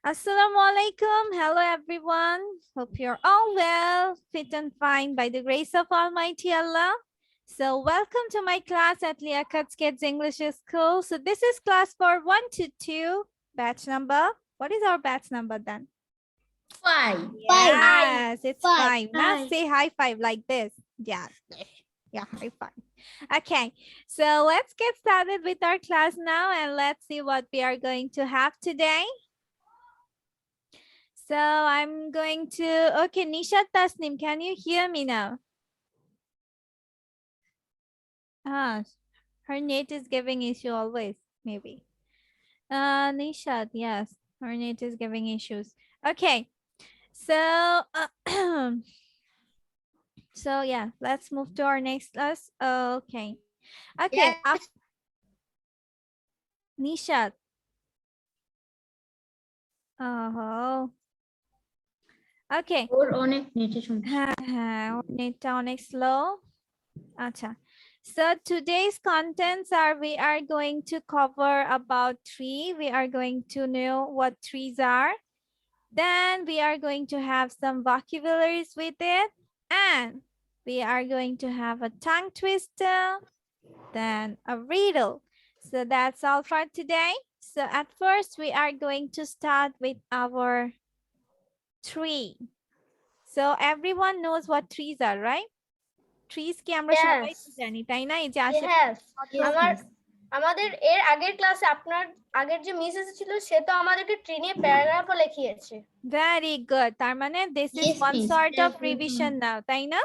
Assalamu alaikum. Hello, everyone. Hope you're all well, fit and fine by the grace of Almighty Allah. So welcome to my class at Liakat's Kids English School. So this is class for 1 to 2, batch number. What is our batch number then? 5. Yes, it's Five. 5. Now say high five like this. Yeah. Yeah, high five. Okay, so let's get started with our class now and let's see what we are going to have today. So I'm going to, okay, Nisha Tasnim, can you hear me now? Ah, her net is giving issue always, maybe. Nisha, yes, her net is giving issues. Okay, so, so yeah, let's move to our next class. Okay, okay, Yes. Nisha. Oh, okay. ওর অনেক নেটে সমস্যা। হ্যাঁ হ্যাঁ ওর নেটটা অনেক slow. আচ্ছা. So today's contents are we are going to cover about tree. We are going to know what trees are. Then we are going to have some vocabularies with it. And we are going to have a tongue twister. Then a riddle. So that's all for today. So at first we are going to start with our tree. So everyone knows what trees are, right? Trees কি আমরা সবাই তো জানি তাই না এই যে আমাদের এর আগের ক্লাসে আপনার আগের যে মিস এসেছিল সে তো আমাদেরকে ট্রি নিয়ে প্যারাগ্রাফও লিখিয়েছে very good তার মানে this is Yes, one miss. sort of Yeah, revision now তাই না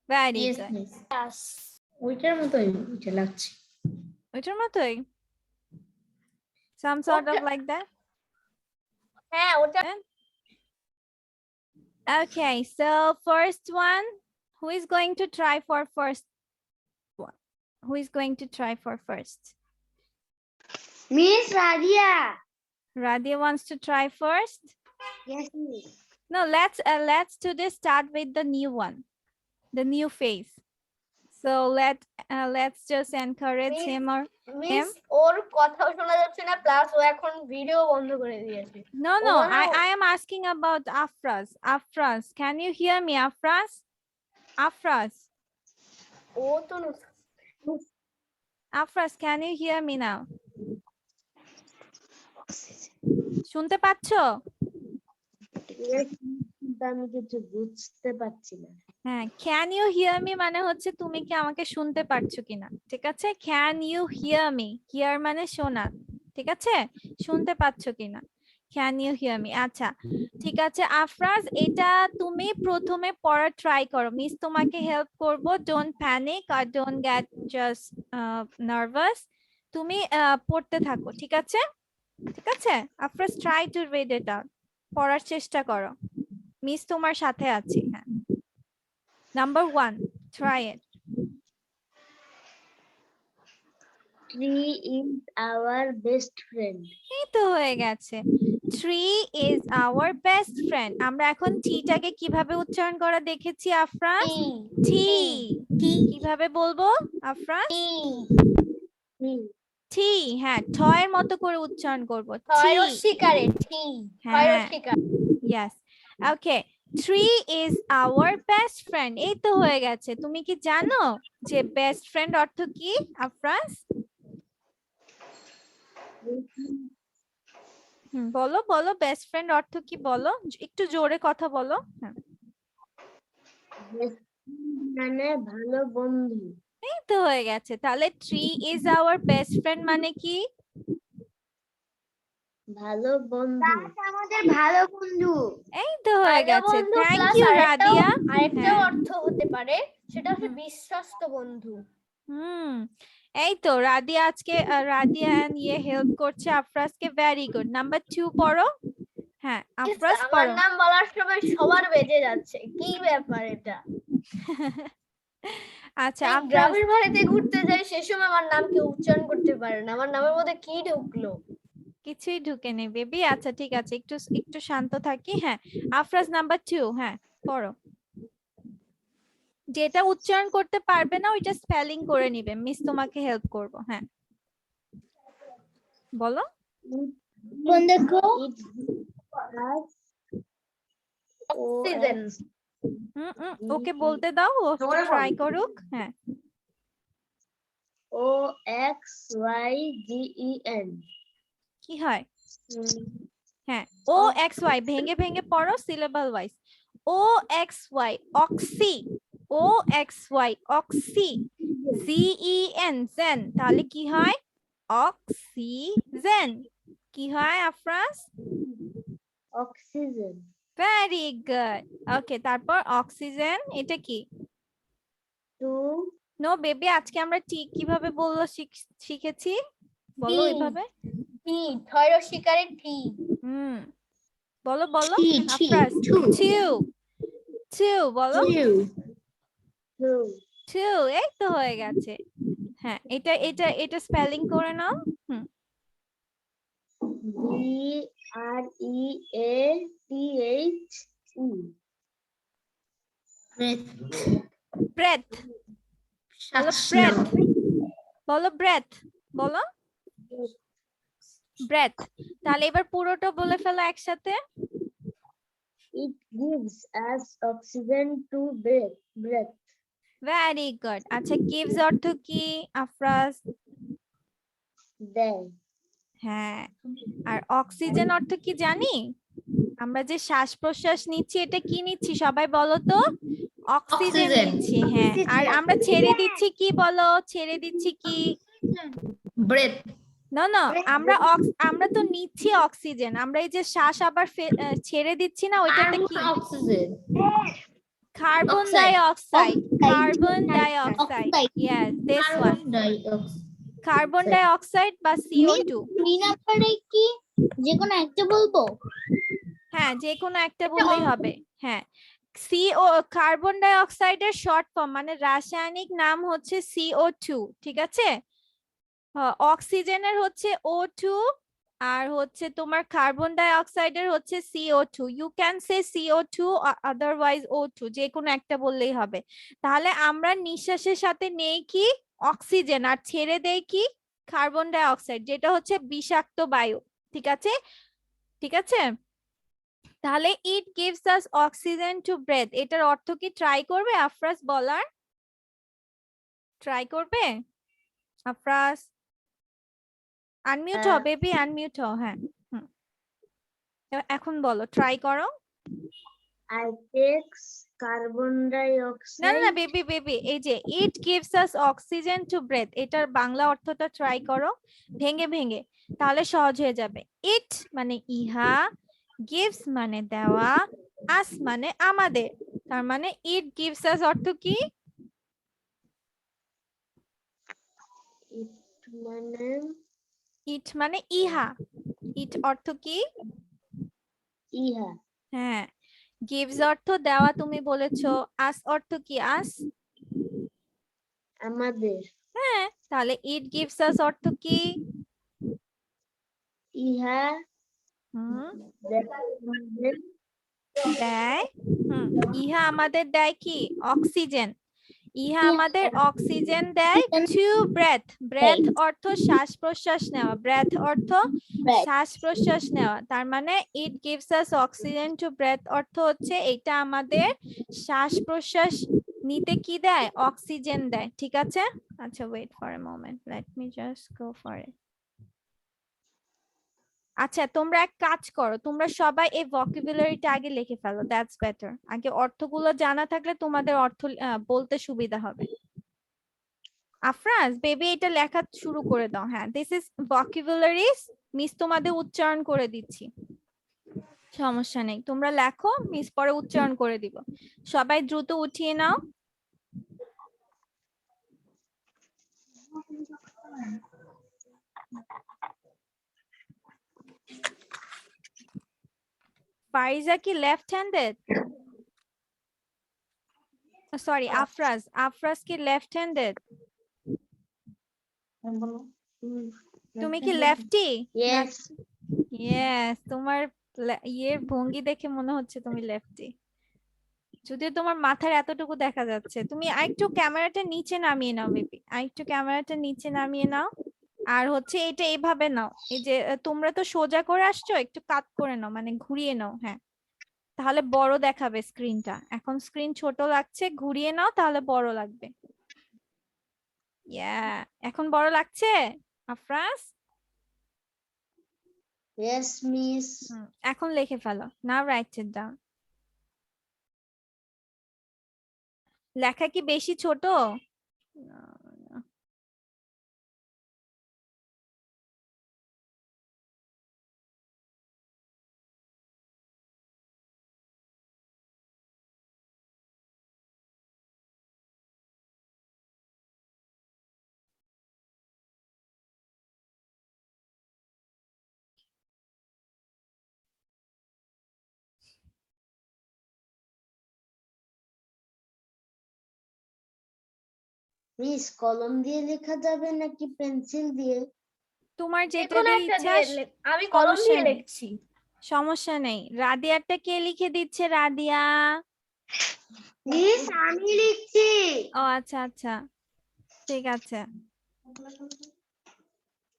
very Yes, good miss. ওইটার মতোই ওইটা লাগছে। ওইটার মতোই some sort of like that হ্যাঁ ওটা okay so first one who is going to try for first one who is going to try for first Miss Radia. Radia wants to try first Yes, miss. no let's do this start with the new one the new phase so let's just encourage him or Miss ওর কথাও শোনা যাচ্ছে না plus ও এখন video বন্ধ করে দিয়েছে no no Oh, no. I am asking about Afras can you hear me Afras ও তো Afras can you hear me now শুনতে পাচ্ছো আমি কিছু বুঝতে পারছি না। হ্যাঁ can you hear me মানে হচ্ছে তুমি কি আমাকে শুনতে পারছো কিনা ঠিক আছে can you hear me hear মানে শোনা ঠিক আছে শুনতে পাচ্ছো কিনা can you hear me আচ্ছা ঠিক আছে আফরাজ এটা তুমি প্রথমে পড়া ট্রাই করো মিস তোমাকে হেল্প করব don't panic or don't get just nervous তুমি পড়তে থাকো ঠিক আছে Afraz try to read it out পড়ার চেষ্টা করো মিস তোমার সাথে আছি হ্যাঁ Number 1, try it. Tree is our best friend. এই তো হয়ে গেছে tree is our best friend আমরা এখন টিটাকে কিভাবে উচ্চারণ করা দেখেছি আফরাজ টি কিভাবে বলবো আফরাজ টি হ্যাঁ ঠ এর মতো করে উচ্চারণ করব টি শিকারে টি হ্যাঁ শিকার yes okay tree is our best friend এই তো হয়ে গেছে তুমি কি জানো যে বেস্ট ফ্রেন্ড অর্থ কি আফরাজ বলো বলো বেস্ট ফ্রেন্ড অর্থ কি বলো একটু জোরে কথা বলো মানে ভালো বন্ধু এই তো হয়ে গেছে তাহলে tree is our best friend মানে কি ভালো বন্ধু আমাদের ভালো বন্ধু এই তো হয়ে গেছে থ্যাংক ইউ রাদিয়া আরেকটা অর্থ হতে পারে সেটা হচ্ছে বিশ্বস্ত বন্ধু এই তো রাদিয়া আজকে রাদিয়া ইয়ে হেল্প করছে আফরাজকে ভেরি গুড নাম্বার 2 পড়ো হ্যাঁ আফরাজ আমার পড়ো নাম বলার সময় সবার বেজে যাচ্ছে কি ব্যাপার এটা আচ্ছা গ্রামের বাড়িতে ঘুরতে যাই সে সময় আমার নাম কেউ উচ্চারণ করতে পারে না আমার নামের মধ্যে কি ঢুকলো কিছুই ঢুকে নেই বেবি আচ্ছা ঠিক আছে একটু শান্ত থাকি হ্যাঁ আফরাজ নাম্বার 2 হ্যাঁ পড়ো যেটা উচ্চারণ করতে পারবে না ওইটা স্পেলিং করে নিবে মিস তোমাকে হেল্প করব হ্যাঁ বলো দেখো অক্সিজেন। ওকে বলতে দাও, ও ট্রাই করুক। হ্যাঁ, OXYGEN কি হয়? হ্যাঁ, ও এক্স ওয়াই, ভেঙে ভেঙে পড়ো syllable wise. O X Y oxy, O X Y oxy, ZEN gen, তাহলে কি হয়? অক্সিজেন। কি হয় Afraz? Oxygen. Very good. Okay, তারপর অক্সিজেন এটা কি? টু নো বেবি, আজকে আমরা ঠিক কিভাবে বললো শিখেছি, বলো টি। এভাবে। টি, থয়রো শিকারে টি। বলো বলো টি, আফরাজ। টু। টু বলো। টু টু, এই তো হয়ে গেছে। হ্যাঁ, এটা এটা এটা স্পেলিং করে নাও। BREATHE ব্রেথ, বলো ব্রেথ, বলো ব্রেথ, বলো ব্রেথ। তাহলে এবার পুরোটা বলে ফেলো একসাথে। It gives us oxygen to breathe. Very good. আচ্ছা, গিভস অর্থ কি আফরাজ? দেয়। হ্যাঁ, আর অক্সিজেন অর্থ কি জানি? আমরা যে শ্বাস প্রশ্বাস নিচ্ছি, এটা কি নিচ্ছি সবাই বলো তো? অক্সিজেন নিচ্ছি। হ্যাঁ, আর আমরা ছেড়ে দিচ্ছি কি বলো? ছেড়ে দিচ্ছি কি? ব্রেথ। না না, আমরা তো নিচ্ছি অক্সিজেন, আমরা এই যে শ্বাস আবার ছেড়ে দিচ্ছি না, ওইটাতে কি? Oxygen. Carbon Oxide. Dioxide, carbon Oxide. Dioxide, yes this one, carbon dioxide. Carbon dioxide বা CO2। 3 নম্বরে কি যে কোনো একটা বলবো? হ্যাঁ, যে কোনো একটা বললেই হবে। হ্যাঁ, CO, কার্বন ডাই অক্সাইডের শর্ট ফর্ম মানে রাসায়নিক নাম হচ্ছে CO2, ঠিক আছে? অক্সিজেনের হচ্ছে O2, আর হচ্ছে তোমার কার্বন ডাই অক্সাইডের হচ্ছে CO2। You can say CO2 otherwise O2, যে কোনো একটা বললেই হবে। তাহলে আমরা নিঃশ্বাসের সাথে নেই কি? অক্সিজেন, আর ছেড়ে দেই কি? কার্বন ডাই অক্সাইড, যেটা হচ্ছে বিষাক্ত বায়ু। ঠিক আছে, ঠিক আছে। তাহলে it gives us oxygen to breathe, এটার অর্থ কি? ট্রাই করবে আফরাজ বলার? ট্রাই করবে আফরাজ? আনমিউট হও বেবি, আনমিউট হও। হ্যাঁ, এখন বলো, ট্রাই করো। I takes carbon না না dioxide. না বেবি বেবি, এই যে it gives us oxygen to breathe, এটার বাংলা অর্থটা ট্রাই করো ভেঙে ভেঙে, তাহলে সহজ হয়ে যাবে। ইট মানে ইহা, গিভস মানে দেওয়া, আস মানে আমাদের, তার মানে ইট গিভস আস অর্থ কি? It মানে ইট মানে ইহা, ইট অর্থ কি? ইহা। হ্যাঁ, গিভস অর্থ দেওয়া, তুমি বলেছো। আস অর্থ কি? আস আমাদের। হ্যাঁ, তাহলে ইট গিভস আস অর্থ কি? ইহা দেয়। ইহা আমাদের দেয় কি? অক্সিজেন। ইহা আমাদের অক্সিজেন দেয় টু ব্রেথ, ব্রেথ অর্থ শ্বাস প্রশ্বাস নেওয়া, ব্রেথ অর্থ শ্বাস প্রশ্বাস নেওয়া, তার মানে it gives us oxygen to breathe অর্থ হচ্ছে এটা আমাদের শ্বাস প্রশ্বাস নিতে কি দেয়? অক্সিজেন দেয়। ঠিক আছে, আচ্ছা wait for a moment, let me just go for it. আচ্ছা, তোমরা এক কাজ করো, তোমরা সবাই এই ভোকাবুলারিটা আগে লিখে ফেলো, দ্যাটস বেটার। আগে অর্থগুলো জানা থাকলে তোমাদের অর্থ বলতে সুবিধা হবে। আফরাজ বেবি, এটা লেখা শুরু করে দাও। হ্যাঁ, দিস ইজ ভোকাবুলারিজ, মিস তোমাদের উচ্চারণ করে দিচ্ছি, সমস্যা নেই, তোমরা লেখো, মিস পরে উচ্চারণ করে দিব। সবাই দ্রুত উঠিয়ে নাও। ফারিজা কি left handed? Sorry, Afraz, Afraz কি লেফট হ্যান্ডেড? তুমি কি লেফটি? Yes. ইয়েস, তোমার ইয়ের ভঙ্গি দেখে মনে হচ্ছে তুমি লেফটি, যদিও তোমার মাথার এতটুকু দেখা যাচ্ছে। তুমি আরেকটু ক্যামেরাটা নিচে নামিয়ে নাও বেবি, আরেকটু ক্যামেরাটা নিচে নামিয়ে নাও। আর হচ্ছে এটা এইভাবে নাও, এই যে তোমরা তো সোজা করে আসছো, একটু কাত করে নাও, মানে ঘুরিয়ে নাও। হ্যাঁ, তাহলে বড় দেখাবে স্ক্রিনটা। এখন স্ক্রিন ছোট লাগছে, ঘুরিয়ে নাও তাহলে বড় লাগবে। ইয়া, এখন বড় লাগছে আফরাজ? Yes, miss. এখন লিখে ফেলো। নাও রাইট ইট ডাউন। লেখা কি বেশি ছোট? মিস কলম দিয়ে লেখা যাবে নাকি পেন্সিল দিয়ে? তোমার যেটা যেকোনো দিয়ে একটা ইচ্ছা। দিয়ে আমি কলম সমস্যা দিয়ে নেই, লিখছি। সমস্যা নেই। রাদিয়ারটা কে লিখে দিচ্ছে? রাদিয়া। মিস আমি লিখছি। ও আচ্ছা আচ্ছা, ঠিক আছে।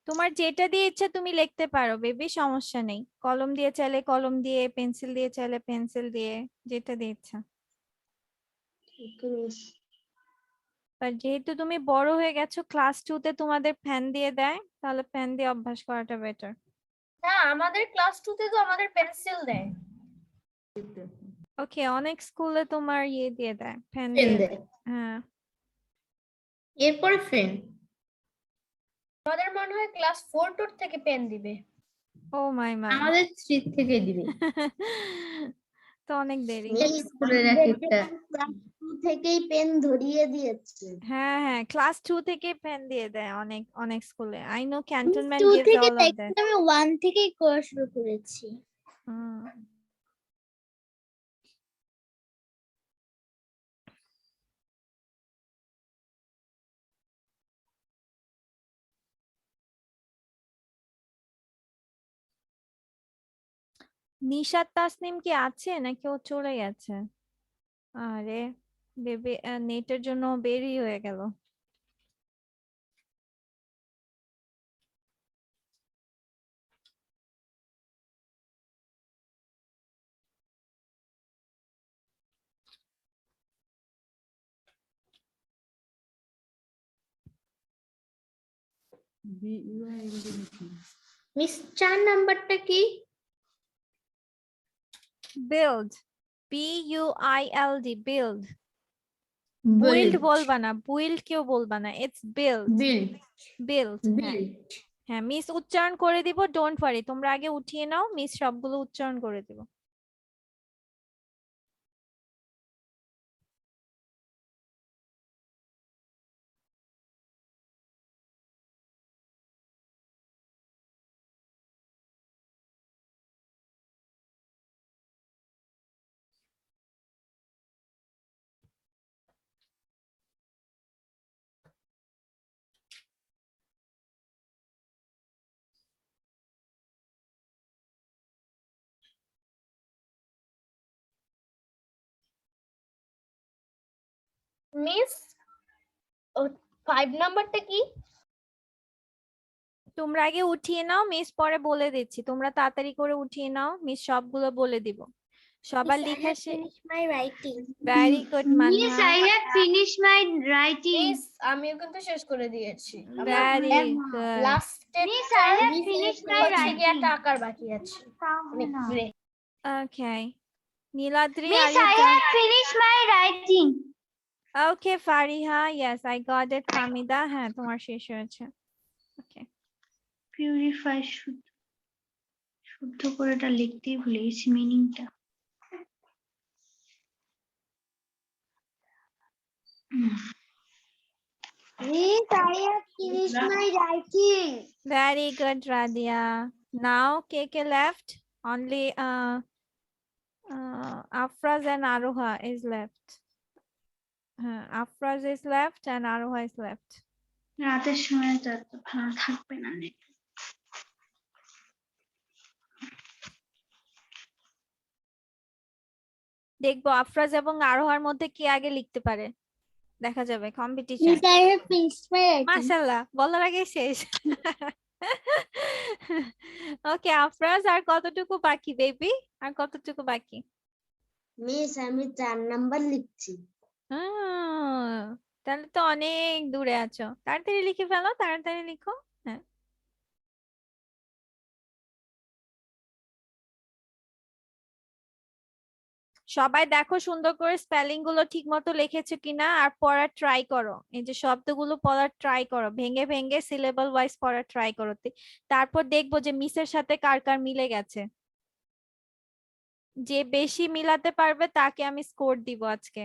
তোমার যেটা দিয়ে ইচ্ছা তুমি লিখতে পারো বেবি, সমস্যা নেই। কলম দিয়ে চাইলে কলম দিয়ে, পেন্সিল দিয়ে চাইলে পেন্সিল দিয়ে, যেটা দিয়ে ইচ্ছা। Okay, miss. আর যেহেতু তুমি বড় হয়ে গেছো, ক্লাস 2 তে তোমাদের ফ্যান দিয়ে দেয়, তাহলে ফ্যান দিয়ে অভ্যাস করাটা বেটার। না, আমাদের ক্লাস 2 তে তো আমাদের পেন্সিল দেয়। ওকে, অনেক স্কুলে তোমার ইয়ে দিয়ে দেয়, ফ্যান পেন দিয়ে দেয়। দেয়। হ্যাঁ, এরপরে ফেন। আমাদের মনে হয় ক্লাস 4 টোর থেকে পেন দিবে। ও মাই মাই। আমাদের 3 থেকে দিবে। তো অনেক দেরি। মিস স্কুলের এক একটা ক্লাস 2 থেকেই পেন ধরিয়ে দিয়েছে। হ্যাঁ হ্যাঁ, ক্লাস 2 থেকে পেন দিয়ে দেয় অনেক অনেক স্কুলে। আই নো ক্যান্টনমেন্ট 2 gives থেকে all of that. আমি 1 থেকেই করা শুরু করেছি। হুম। নিশাত তাসনিম কি আছে নাকি ও চলে গেছে? আরে বেবি, নেটের জন্য বেরিয়ে হয়ে গেল। মিস 4 নাম্বারটা কি? Build, BUILD, build. বুইল্ড বলবা না, বুইল্ড কেউ বলবা না, ইটস বিল্ড। বিল্ড বিল্ড, হ্যাঁ বিল্ড। হ্যাঁ। মিস উচ্চারণ করে দিব, ডোন্ট ওয়ারি। তোমরা আগে উঠিয়ে নাও, মিস সবগুলো উচ্চারণ করে দিব। মিস 5 নাম্বারটা কি? তোমরা আগে উঠিয়ে নাও, মিস পরে বলে দিচ্ছি। তোমরা তাড়াতাড়ি করে উঠিয়ে নাও, মিস সবগুলো বলে দিব। সবার লেখা শেষ? my writing. Very good Miss, Manha, I have finished my writing. Miss আমিও কিন্তু শেষ করে দিয়েছি। Very good. লাস্টে Miss, I have finished my হচ্ছে গিয়ে writing. একটা আঁকার বাকি আছে। অনেক ঘুরে। Okay, Niladri, Miss, are you I done? have finished my writing. Okay Fariha, yes I got it. Famida, হ্যাঁ তোমার শেষ হয়েছে। ওকে, পিউরিফাই শুদ্ধ করে এটা লিখতেই ভুলে গেছি মিনিংটা। Miss, I have finished my writing. Very good Radia. Now K K left? Only Afraz and Aroha is left. Afraz is left and Aroha is left. রাতের সময় তো এত ভালো থাকবে না নেট। দেখবো আফরাজ এবং আরোহার মধ্যে কে আগে লিখতে পারে। দেখা যাবে কম্পিটিশন মাশাআল্লাহ বলার আগে শেষ ওকে আফরাজ আর কতটুকু বাকি বেবি আর কতটুকু বাকি মিস আমি 4 নাম্বার লিখছি। তাহলে তো অনেক দূরে আছো তাড়াতাড়ি লিখে ফেলো তাড়াতাড়ি লিখো হ্যাঁ সবাই দেখো সুন্দর করে স্পেলিং গুলো ঠিক মতো লিখেছো কিনা আর পড়ার ট্রাই করো এই যে শব্দগুলো পড়ার ট্রাই করো ভেঙে ভেঙে সিলেবল ওয়াইজ পড়ার ট্রাই করো তারপর দেখবো যে মিসের সাথে কার কার মিলে গেছে যে বেশি মিলাতে পারবে তাকে আমি স্কোর দিব আজকে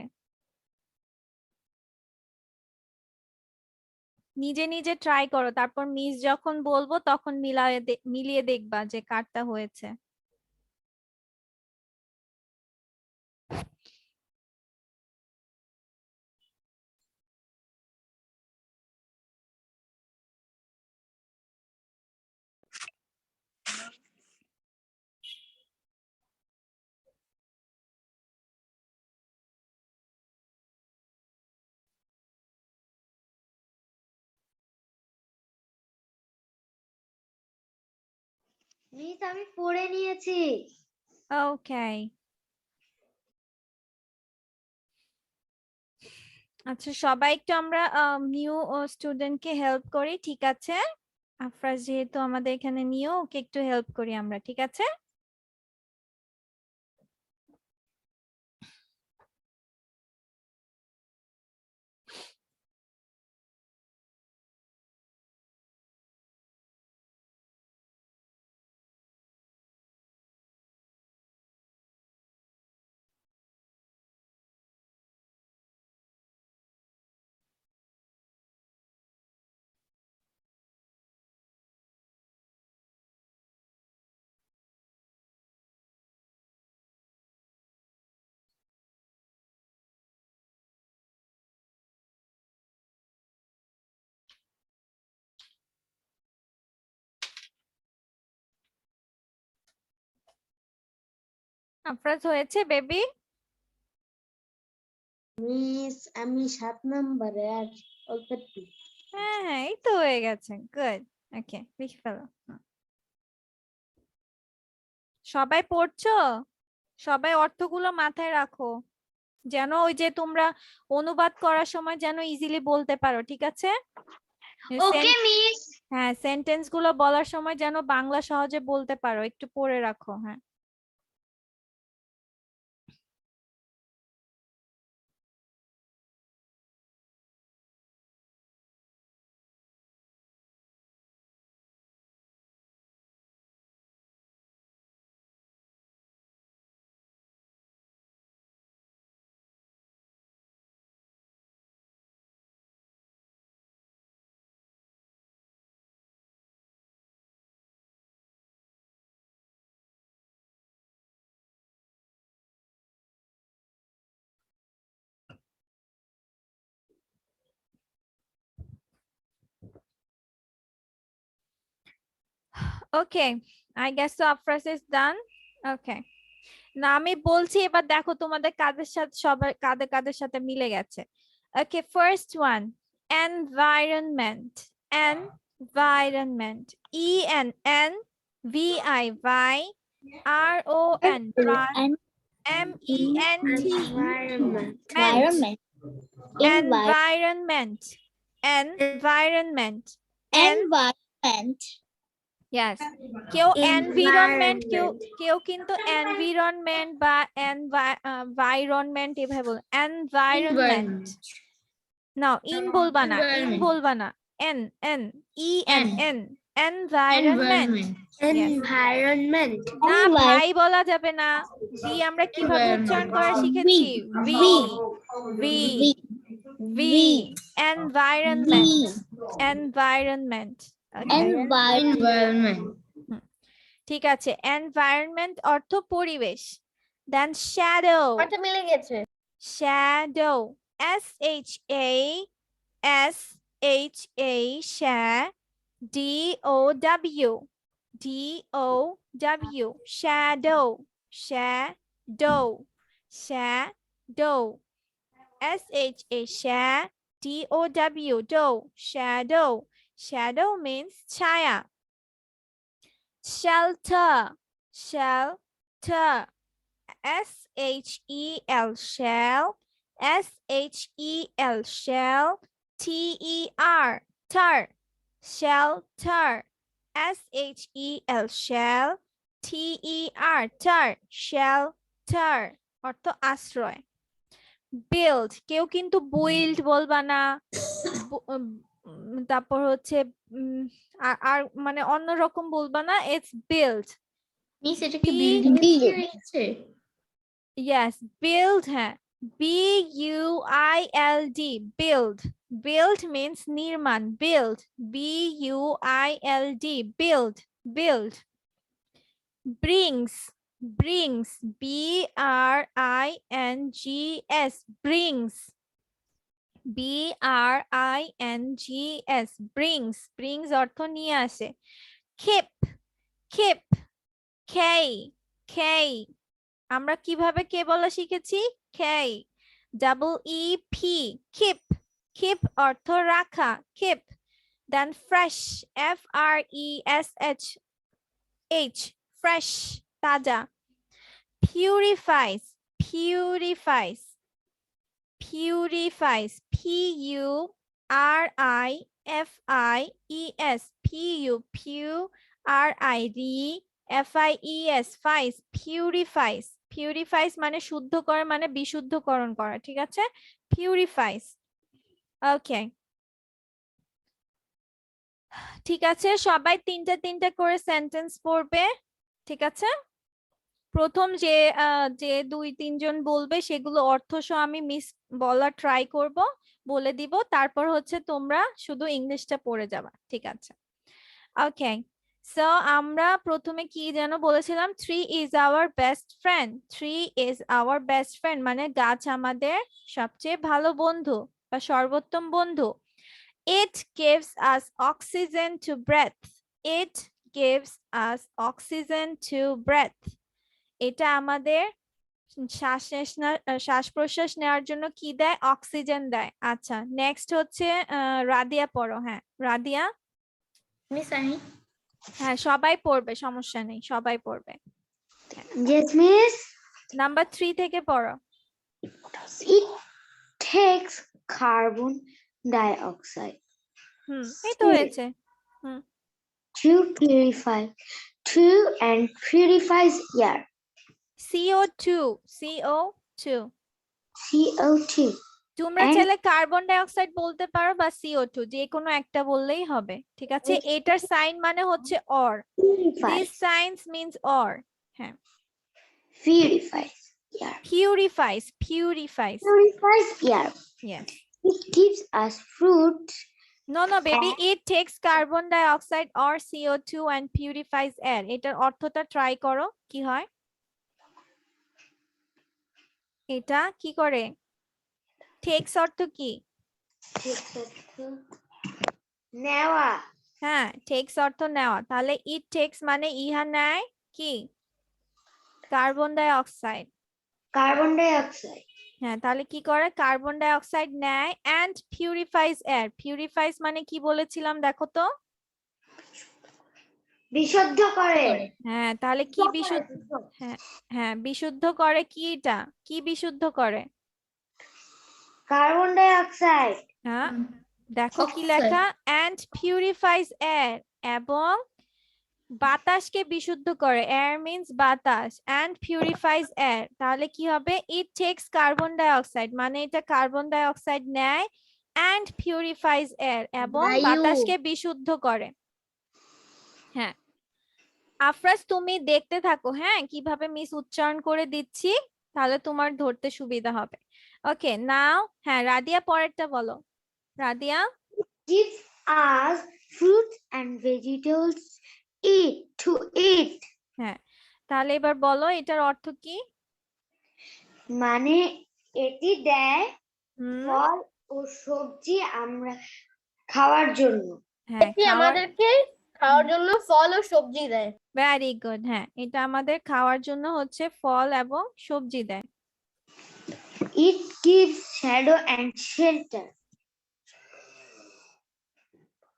নিজে নিজে ট্রাই করো তারপর মিস যখন বলবো তখন মিলিয়ে দেখবা যে কারটা হয়েছে মিস আমি পড়ে নিয়েছি। ওকে আচ্ছা সবাই একটু আমরা নিউ স্টুডেন্টকে হেল্প করি ঠিক আছে আফরাজ যেহেতু আমাদের এখানে নিউ ওকে একটু হেল্প করি আমরা ঠিক আছে আফরাজ হয়েছে বেবি মিস আমি 7 নাম্বারে আর অল্প একটু। হ্যাঁ হ্যাঁ এই তো হয়ে গেছে গুড ওকে লিখে ফেলো সবাই পড়ছো সবাই অর্থগুলো মাথায় রাখো যেন ওই যে তোমরা অনুবাদ করার সময় যেন ইজিলি বলতে পারো ঠিক আছে ওকে মিস হ্যাঁ সেন্টেন্স গুলো বলার সময় যেন বাংলা সহজে বলতে পারো একটু পড়ে রাখো হ্যাঁ okay I guess so Afraz is done okay না আমি বলছি এবার দেখো তোমাদের কাদের সাথে সবার কাদের কাদের সাথে মিলে গেছে okay first one environment environment E N N V I ভাই R O N M E N T Environment. environment environment Environment. yes কেউ environment কেউ কিন্তু environment বা environment এভাবে বল environment নাও ইন বলবা না n n e n n environment environment না ভাই বলা যাবে না ভি আমরা কিভাবে উচ্চারণ করা শিখেছি V V V environment environment environment ঠিক আছে environment অর্থ পরিবেশ then shadow আচ্ছা মিলে গেছে shadow s h a d o w d o w shadow shadow shadow S-H-A, share, D-O-W, dough, shadow. Shadow means chaya. Shelter, shelter. S-H-E-L, shell. S-H-E-L, shell. T-E-R, ter, shelter. S-H-E-L, shell. T-E-R, ter, shelter. অর্থ আশ্রয়। build, কেউ কিন্তু build বলবা না। তারপর হচ্ছে আর মানে অন্যরকম বলবা না, it's build. মিস এটা কি B- বিল্ডিং এর থেকে এসেছে? Yes, build, হ্যাঁ, B-U-I-L-D, build. Build means নির্মাণ, build, B-U-I-L-D, build, build. Brings, brings, B-R-I-N-G-S, brings, B-R-I-N-G-S, brings, brings অর্থ নিয়ে আসে। Keep, keep, K, K, আমরা কিভাবে কে বলা শিখেছি? K, double E-P, keep, keep অর্থ রাখা, keep. Then fresh, F-R-E-S-H, fresh, তাজা. Purifies, purifies, purifies, P-U-R-I-F-I-E-S, P-U-R-I-D-F-I-E-S, fies, purifies, purifies মানে শুদ্ধ করে, মানে বিশুদ্ধকরণ করা, ঠিক আছে? Purifies. ওকে, ঠিক আছে, সবাই তিনটা তিনটা করে সেন্টেন্স পড়বে, ঠিক আছে? প্রথম যে যে 2-3 জন বলবে সেগুলো অর্থ সহ আমি মিস বলা ট্রাই করব, বলে দিব, তারপর হচ্ছে তোমরা শুধু ইংলিশটা পড়ে যাবা, ঠিক আছে? ওকে, সো আমরা প্রথমে কি যেন বলেছিলাম? Tree is our best friend, tree is our best friend মানে গাছ আমাদের সবচেয়ে ভালো বন্ধু বা সর্বোত্তম বন্ধু। It gives us oxygen to breathe, it gives us oxygen to breathe. এটা আমাদের শ্বাস প্রশ্বাস নেওয়ার জন্য কি দেয়? অক্সিজেন দেয়। আচ্ছা, নেক্সট হচ্ছে রাদিয়া পড়ো। হ্যাঁ, রাদিয়া। মিস আমি হ্যাঁ, সবাই পড়বে, সমস্যা নেই, সবাই পড়বে। Yes, miss. নাম্বার 3 থেকে পড়ো। It takes carbon dioxide এই তো হয়েছে। to purifies air. CO2, CO2, CO2. তোমরা And- চাইলে কার্বন ডাই অক্সাইড বলতে পারো বা CO2, যে কোনো একটা বললেই হবে, ঠিক আছে? এটার সাইন মানে হচ্ছে or, this science means or. হ্যাঁ, Purifies air. purifies, purifies, Purifies air. yes. It gives us fruit. No, baby, it takes carbon dioxide or CO2 and purifies air. এটার অর্থটা ট্রাই করো, কি হয়? এটা কি করে? takes অর্থ কি? নেওয়া। হ্যাঁ, takes অর্থ নেওয়া, তাহলে it takes মানে ইহা নেয় কি? Carbon dioxide. Carbon die oxide. হ্যাঁ, তাহলে কি করে? কার্বন ডাই অক্সাইড নেয় and purifies air. purifies মানে কি বলেছিলাম দেখো তো? বিশুদ্ধ করে। হ্যাঁ, তাহলে কি বিশুদ্ধ? হ্যাঁ, বিশুদ্ধ করে কি? এটা কি বিশুদ্ধ করে? Carbon die oxide. হ্যাঁ, দেখো কি লেখা? and purifies air, এবং বাতাসকে বিশুদ্ধ করে। air means বাতাস, and purifies air, তাহলে কি হবে? it takes carbon dioxide মানে এটা কার্বন ডাই অক্সাইড নেয় and purifies air, এবং বাতাসকে বিশুদ্ধ করে। হ্যাঁ, আফরাজ তুমি দেখতে থাকো, হ্যাঁ, কিভাবে মিস উচ্চারণ করে দিচ্ছি, তাহলে তোমার ধরতে সুবিধা হবে। ওকে, নাও হ্যাঁ, রাদিয়া পরেরটা বলো। Radia. gives us fruits and vegetables to eat. হ্যাঁ, তাহলে এবার বলো এটার অর্থ কি? মানে এটি দেয় হুম, ফল ও সবজি আমরা খাওয়ার জন্য। হ্যাঁ, এটি আমাদেরকে খাওয়ার জন্য ফল ও সবজি দেয়। Very good. হ্যাঁ, এটা আমাদের খাওয়ার জন্য হচ্ছে ফল এবং সবজি দেয়। It gives shadow and shelter.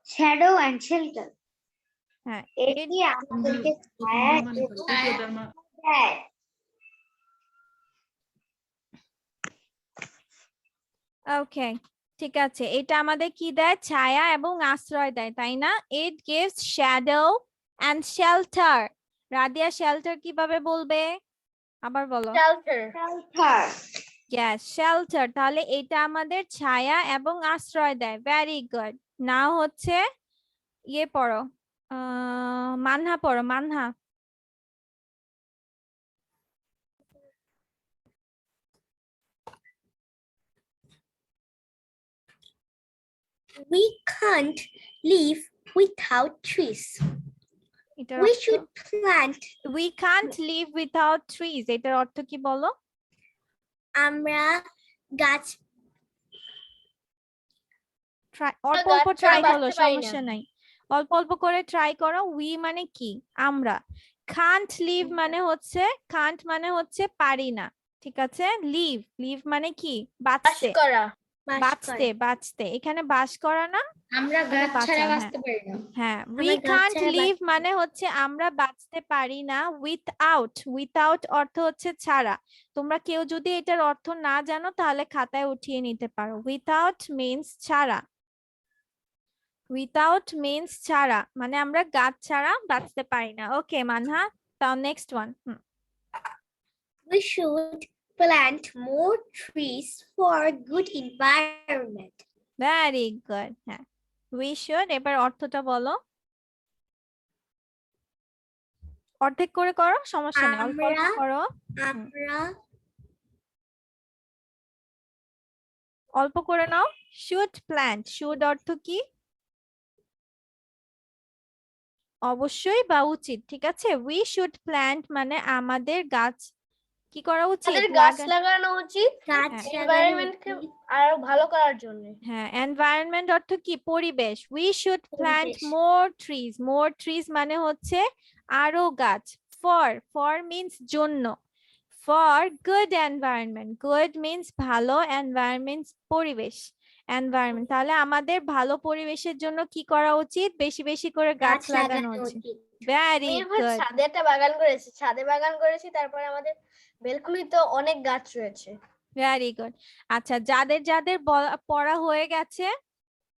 Shadow and shelter. হ্যাঁ এটি আমাদেরকে ছায়া দেয়। ওকে ঠিক আছে, এটা আমাদের কি দেয়? ছায়া এবং আশ্রয় দেয়, তাই না? It gives shadow and shelter. Radia shelter কিভাবে বলবে? আবার বলো। shelter. Shelter. Yes shelter. তাহলে এটা আমাদের ছায়া এবং আশ্রয় দেয়। Very good. নাও হচ্ছে ইয়ে পড়ো, মানহা পড়ো, Manha. We can't live without trees. এটার We অর্থ should plant. we can't live without trees, এটার অর্থ কি বলো? আমরা গাছ অল্প গাছ অল্প ছাড়া ট্রাই করো, বাঁচতে পারি না। সমস্যা নাই। অল্প অল্প করে ট্রাই করো। উই মানে কি? আমরা। কান্ট লিভ মানে হচ্ছে পারি না, ঠিক আছে? লিভ, লিভ মানে কি? বাস বাঁচতে, করা। বাঁচতে। এখানে বাস করা না, আমরা মানে গাছ বাঁচা, ছাড়া হ্যাঁ। বাঁচতে পারি না। হ্যাঁ, আমরা উই গাছ কান্ট ছাড়া লিভ বাঁচতে মানে হচ্ছে আমরা বাঁচতে পারি না। উইথআউট অর্থ হচ্ছে ছাড়া। তোমরা কেউ যদি এটার অর্থ না জানো তাহলে খাতায় উঠিয়ে নিতে পারো। উইথআউট মিন্স ছাড়া, উইথআউট মিন্স ছাড়া, মানে আমরা গাছ ছাড়া বাঁচতে পারি না। ওকে মানহা, তাও next one. We should plant more trees for good environment. Very good. হ্যাঁ, উই শুড। এবার অর্থটা বলো। অর্ধেক করে করো, সমস্যা নেই, অল্প অল্প আমরা- করো, আমরা অল্প করে নাও। শুড প্ল্যান্ট, শুড অর্থ কি? অবশ্যই বা উচিত, ঠিক আছে? উই শুড প্ল্যান্ট মানে আমাদের গাছ কি করা উচিত? আমাদের গাছ লাগানো উচিত গাছ হ্যাঁ। লাগানো এনভায়রনমেন্টকে উচিত। আরো ভালো করার জন্য। হ্যাঁ, এনভায়রনমেন্ট অর্থ কি? পরিবেশ। উই শুড প্ল্যান্ট পরিবেশ। মোর ট্রিজ মানে হচ্ছে আরো গাছ। ফর মিন্স জন্য। For good environment, good means ভালো, এনভায়রনমেন্ট পরিবেশ, এনভায়রনমেন্ট। তাহলে আমাদের ভালো পরিবেশের জন্য কি করা উচিত? বেশি বেশি করে গাছ লাগানো উচিত। ভেরি আমি এবার গুড। ছাদে একটা বাগান করেছি, তারপরে আমাদের বেলকনিতে অনেক গাছ রয়েছে। Very good. আচ্ছা, যাদের যাদের পড়া হয়ে গেছে,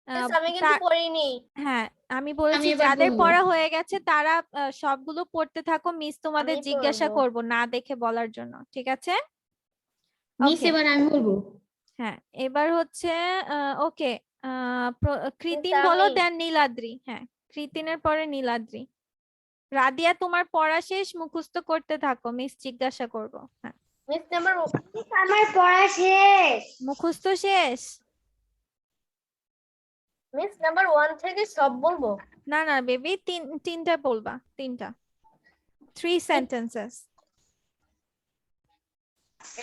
Yes, আমি কিন্তু পড়িনি। হ্যাঁ আমি বলেছি এবার যাদের বলবো। পড়া হয়ে গেছে তারা সবগুলো পড়তে থাকো। মিস তোমাদের আমি জিজ্ঞাসা পড়বো। করব না দেখে বলার জন্য, ঠিক আছে? Miss Okay. এবার আমি বলবো। হ্যাঁ, এবার হচ্ছে ওকে, কৃতিন কিন্তু বলো, আমি- দেন নীলাদ্রি। হ্যাঁ, কৃতিনের পরে নীলাদ্রি। রাদিয়া তোমার পড়া শেষ, মুখস্থ করতে থাকো, মিস জিজ্ঞাসা করব। হ্যাঁ, মিস নাম্বার আমার পড়া শেষ। মুখস্থ শেষ? 1 থেকে সব বলবো। না না বেবি, তিনটা বলবা, তিনটা, 3 sentences.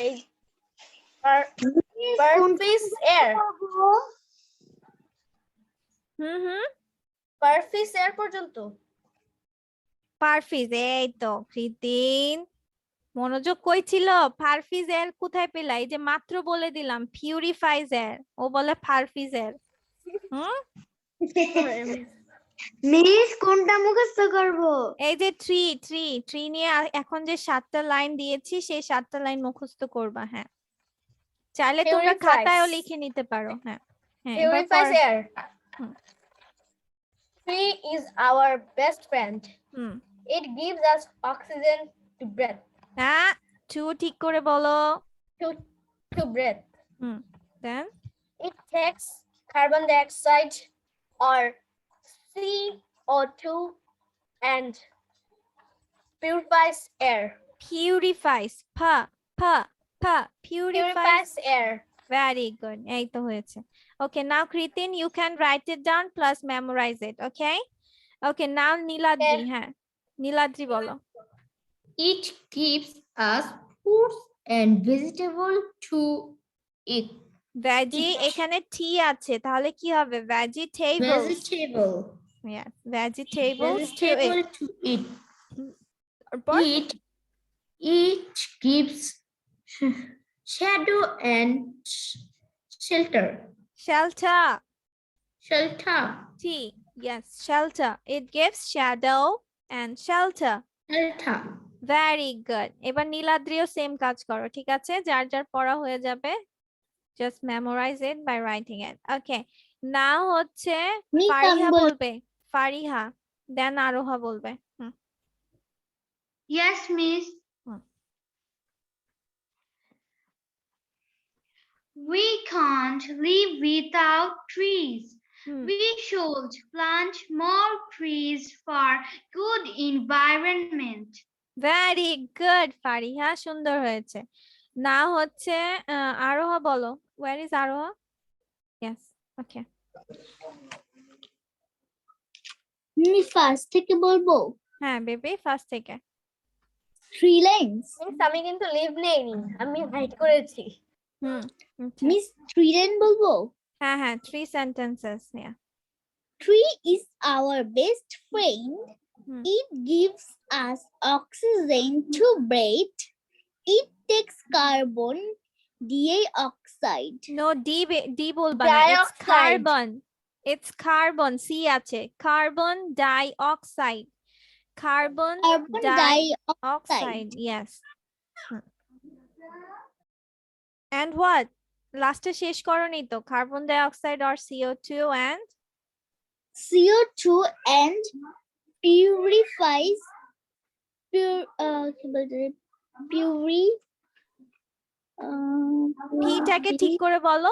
এই পারফিস এয়ার, পারফিস এয়ার পর্যন্ত। পারফিজ, এই তো কৃতিন, মনোযোগ কই ছিল? পারফিজ এর কোথায় পেলা? এই যে মাত্র বলে দিলাম পিউরিফাইজ এর, ও বলে পারফিজ এর। মিস কোনটা মুখস্থ করব? এই যে ট্রি নিয়ে এখন যে 7টা লাইন দিয়েছি সেই 7টা লাইন মুখস্থ করবা। হ্যাঁ, চাইলে তোমরা Purifies. খাতায়ও লিখে নিতে পারো। হ্যাঁ হ্যাঁ, এবার Purifies air. Hmm. Tree is our best friend. Hmm, It gives us oxygen to breathe. হ্যাঁ, ঠিক করে বলো। To breathe. Then It takes carbon dioxide or CO2 and purifies air. পিউরিফাইজ, পিউরিফাইজ। Purifies air. Very good. এই তো হয়েছে। Okay, now Kritin, you can write it down plus memorize it. Okay? Okay, now Niladri. হ্যাঁ, Niladri বলো। It gives us fruits and vegetable to eat. Veggie, এখানে T আছে, তাহলে কি হবে? Vegetables. Vegetable. Yes, vegetables to Vegetable eat. to eat. তারপর It gives shadow and shelter. Shelter. Shelter. T. Yes, shelter. It gives shadow and shelter. Shelter. Very good. এবার নীলাদ্রিও same কাজ করো, ঠিক আছে? যার যার পড়া হয়ে যাবে, just memorize it by writing it. Okay. Now হচ্ছে Miss, ফারিহা আমি বলবে। ফারিহা, দেন আরোহা বলবে। Yes, Miss. Hmm. We can't live without trees. Hmm, We should plant more trees for good environment. very good Fariha, সুন্দর হয়েছে। না হচ্ছে আরোহা বলো। Where is আরোহা? Yes, okay. Miss first থেকে বলবো হ্যাঁ বেবি, ফার্স্ট থেকে। 3 লাইনস। মিস আমি কিন্তু লিভ নেইনি, আমি রাইট করেছি। হুম, আচ্ছা। মিস 3 লাইন বলবো। হ্যাঁ হ্যাঁ, 3 sentences, yeah. Tree is our best friend. Hmm. It gives us oxygen to breathe. It takes carbon dioxide. No, D বলবা না, it's Dioxide. carbon. It's carbon, C আছে, carbon dioxide. Carbon Carbon dioxide, yes. And what? Last শেষ করনি তো, carbon dioxide or CO2 and CO2 and purifies P টাকে ঠিক করে বলো।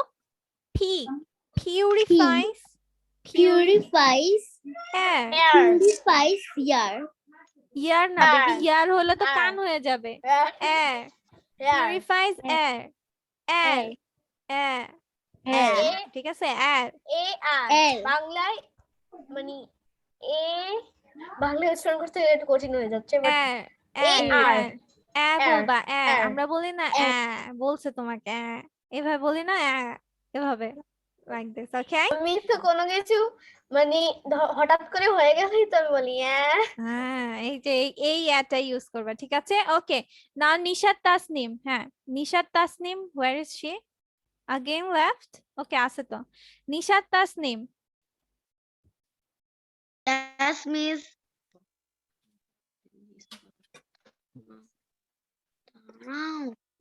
P, purifies purifies air. Air. purifies air. Yaar না baby, Air. ইয়ার হলে তো Air. কান হয়ে যাবে। Air, Air. purifies air. Air, air, air, Air. ঠিক আছে? air, এ আর L. বাংলায় মানে এ বাংলায় উচ্চারণ করতে গেলে একটু কঠিন হয়ে যাচ্ছে but air, air, AR. air, air Air, বলবা, air, air. আমরা বলি না Air. বলছে তোমাকে এভাবে বলি না, এভাবে, like this, okay? আমি তো কোনো কিছু মানে হঠাৎ করে হয়ে গেলেই তো আমি বলি হ্যাঁ, এই যে এই এটা ইউজ করবা, ঠিক আছে? ওকে, নাও নিশাত তাসনিম। হ্যাঁ, Nishat Tasnim, where is she? Again left? Okay, আছে তো। নিশাত তাসনিম। Yes, Miss.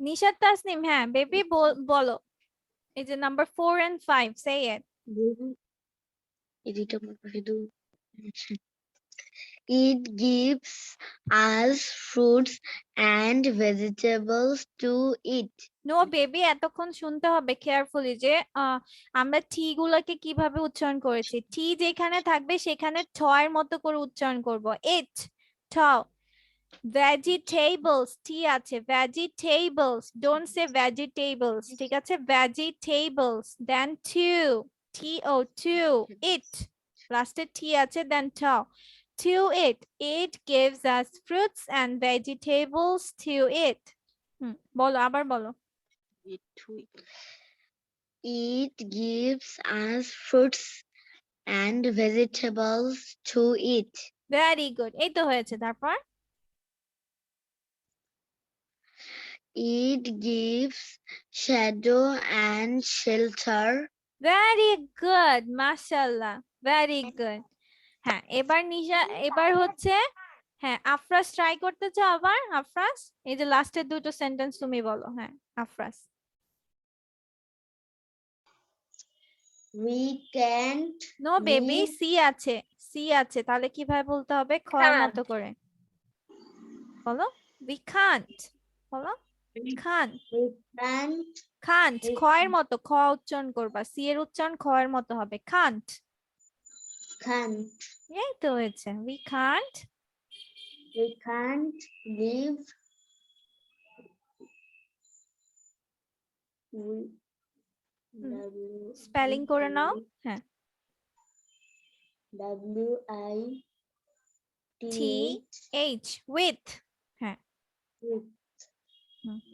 নিশাত তাসনিম, হ্যাঁ বেবি বলো। এই যে number 4 and 5, say it. It gives us fruits and vegetables to eat. No baby, এতক্ষণ শুনতে হবে কেয়ারফুলি যে আমরা টি গুলোকে কিভাবে উচ্চারণ করেছি। টি যেখানে থাকবে সেখানে ঠ এর মতো করে উচ্চারণ করব। ইট, ঠ। ভেজিটেবলস, টি আছে, ভেজিটেবলস, ডোন্ট সে ভেজিটেবলস, ঠিক আছে? ভেজিটেবলস, দেন টু, টি ও টু, ইট, লাস্টে টি আছে, দেন ঠ, to it. It gives us fruits and vegetables to eat. বলো, আবার বলো। It gives us fruits and vegetables to eat. Very good, এই তো হয়েছে। তারপর It gives shadow and shelter. Very good, মাশাআল্লাহ, ভেরি গুড। হ্যাঁ, এবার নিশা, এবার হচ্ছে হ্যাঁ আফরাজ ট্রাই করতে চাও আবার? আফরাজ, এই যে লাস্টের দুটো সেন্টেন্স তুমি বলো। হ্যাঁ Afraz. We can't no baby, live C আছে, সি আছে, তাহলে কিভাবে বলতে হবে? খয়ের Can't. মতো করে বলো। we can't, বলো can't, and can't, We খয়ের মতো, খ উচ্চারণ করবা, সি এর উচ্চারণ খয়ের মতো হবে, can't। can't. এই তো হয়েছে, we can't We can't live spelling করে নাও। হ্যাঁ, WITH with, হ্যাঁ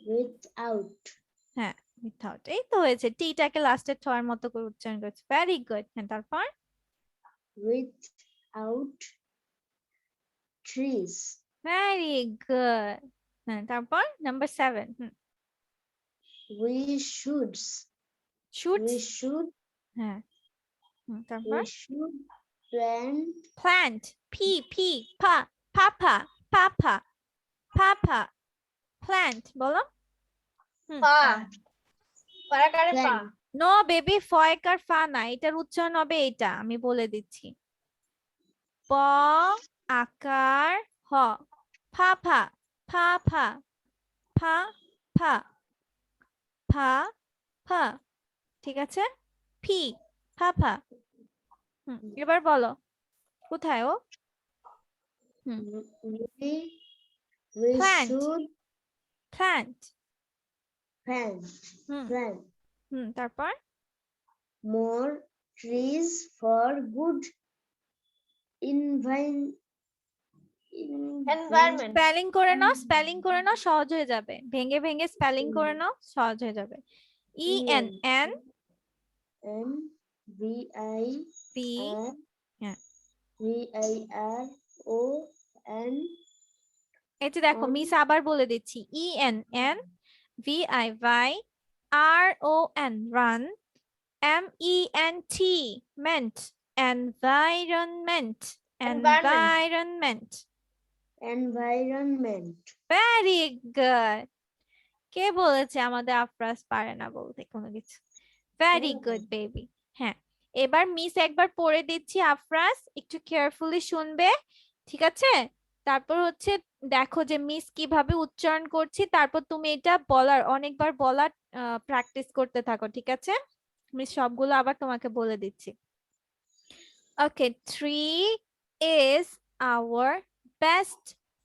without. হ্যাঁ, without, এই তো হয়েছে। টিটাকে লাস্টে ঠ এর মতো করে উচ্চারণ করছে, ভেরি গুড। হ্যাঁ, তারপর Without trees. Very good. হ্যাঁ, তারপর নাম্বার 7। we should Shoots? হ্যাঁ তারপর we should plant plant p papa plant বলো পা পরাকারে পা plant নো বেবি ফয়কার ফা না, এটার উচ্চারণ হবে এটা, আমি বলে দিচ্ছি। প আকার হ ফা ফা ফা ফা ফা ফা ফা ফা, ঠিক আছে? ফি ফা ফা। এবার বলো কোথায় ও? we Plant. should plant. plant তারপর more trees for good environment spelling করে নাও সহজ হয়ে যাবে, ভেঙে ভেঙে স্পেলিং করে নাও সহজ হয়ে যাবে। ই N N v i P r হ্যাঁ। v i r o n এটা দেখো মিস আবার বলে দিচ্ছি, E N N V I Y R O N run M E N T ment environment environment. environment very good. কে বলেছে আমাদের আফরাজ পারে না বলতে কোনো কিছু? Very good baby. হ্যাঁ এবার মিস একবার পড়ে দিচ্ছি, আফরাজ একটু কেয়ারফুলি শুনবে, ঠিক আছে? তারপর হচ্ছে দেখো যে মিস কিভাবে উচ্চারণ করছি, তারপর তুমি এটা বলার অনেকবার বলার প্র্যাকটিস করতে থাকো, ঠিক আছে? মিস সবগুলো আবার তোমাকে বলে দিচ্ছি। ওকে, tree is our best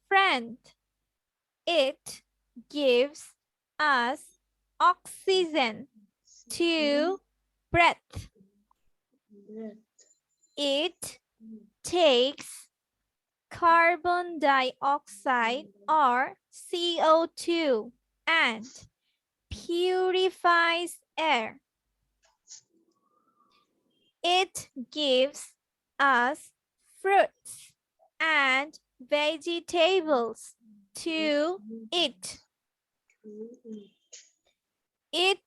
friend. It gives us oxygen to breathe. It takes carbon dioxide or CO2 and purifies air. It gives us fruits and vegetables to eat. It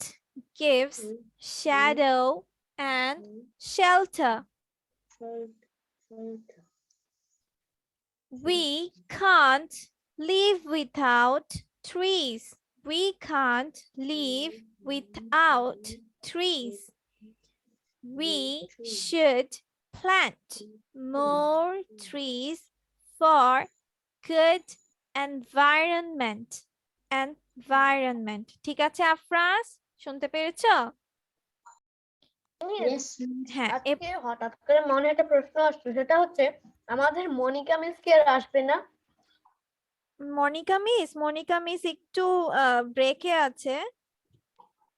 gives shadow and shelter. We can't live without trees. We can't live without trees. We should plant more trees for good environment. ঠিক আছে আফরাজ, শুনতে পেরেছো? yes হ্যাঁ আজকে হঠাৎ করে মনে একটা প্রশ্ন আসছে, সেটা হচ্ছে আমাদের মনিকা মিস কি আর আসবে না? মনিকা মিস একটু ব্রেকে আছে,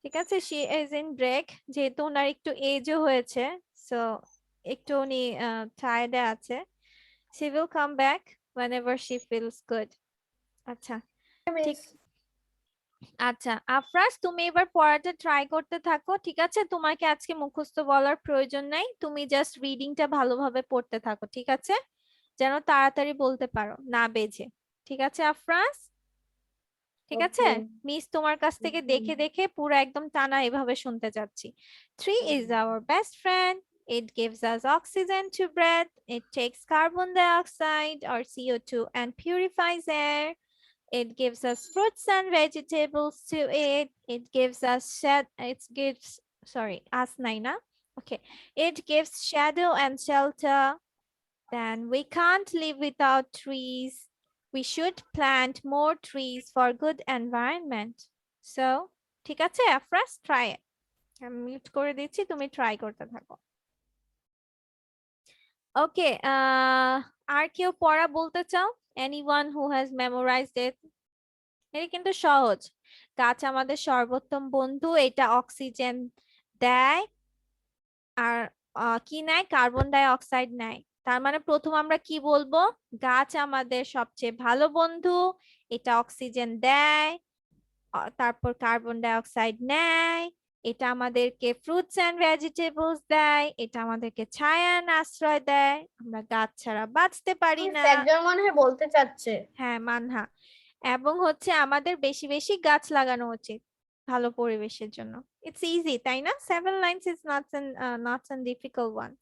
ঠিক আছে? শি ইজ ইন ব্রেক, যেহেতু ওনার একটু এজও হয়েছে, সো একটু উনি টায়ার্ডে আছে। she will come back whenever she feels good. আচ্ছা ঠিক, আচ্ছা আফরাজ তুমি এবার পড়াটা ট্রাই করতে থাকো, ঠিক আছে? তোমাকে আজকে মুখস্থ বলার প্রয়োজন নাই, তুমি জাস্ট রিডিংটা ভালোভাবে পড়তে থাকো, ঠিক আছে? যেন তাড়াতাড়ি বলতে পারো না বেজে, ঠিক আছে আফরাজ? ঠিক আছে, মিস তোমার কাছ থেকে দেখে দেখে পুরো একদম টানা এভাবে শুনতে যাচ্ছি। Tree is our best friend. It gives us oxygen to breathe. It takes carbon dioxide or CO2 and purifies air. It gives us fruits and vegetables to eat. It gives us us Naina. Okay. It gives shadow and shelter. Then we can't live without trees. We should plant more trees for good environment. So, ঠিক আছে Afraz, try it. আমি mute করে দিচ্ছি, তুমি try করতে থাকো। ওকে, আর কেউ পড়া বলতে চাও? Anyone who has memorized it? এটা কিন্তু সহজ। গাছ আমাদের সর্বোত্তম বন্ধু, এটা অক্সিজেন দেয় আর কি নেয়? কার্বন ডাই অক্সাইড নেয়। তার মানে প্রথম আমরা কি বলবো? গাছ আমাদের সবচেয়ে ভালো বন্ধু, এটা অক্সিজেন দেয়, তারপর কার্বন ডাই অক্সাইড নেয়, এটা আমাদেরকে ফ্রুটস এন্ড ভেজিটেবলস দেয়, এটা আমাদেরকে ছায়া আশ্রয় দেয়, আমরা গাছ ছাড়া বাঁচতে পারি না। একজন মনে হয় বলতে চাচ্ছে। হ্যাঁ মানহা। এবং হচ্ছে আমাদের বেশি বেশি গাছ লাগানো উচিত। ভালো পরিবেশের জন্য। It's easy, তাই না? 7 lines is not a difficult one.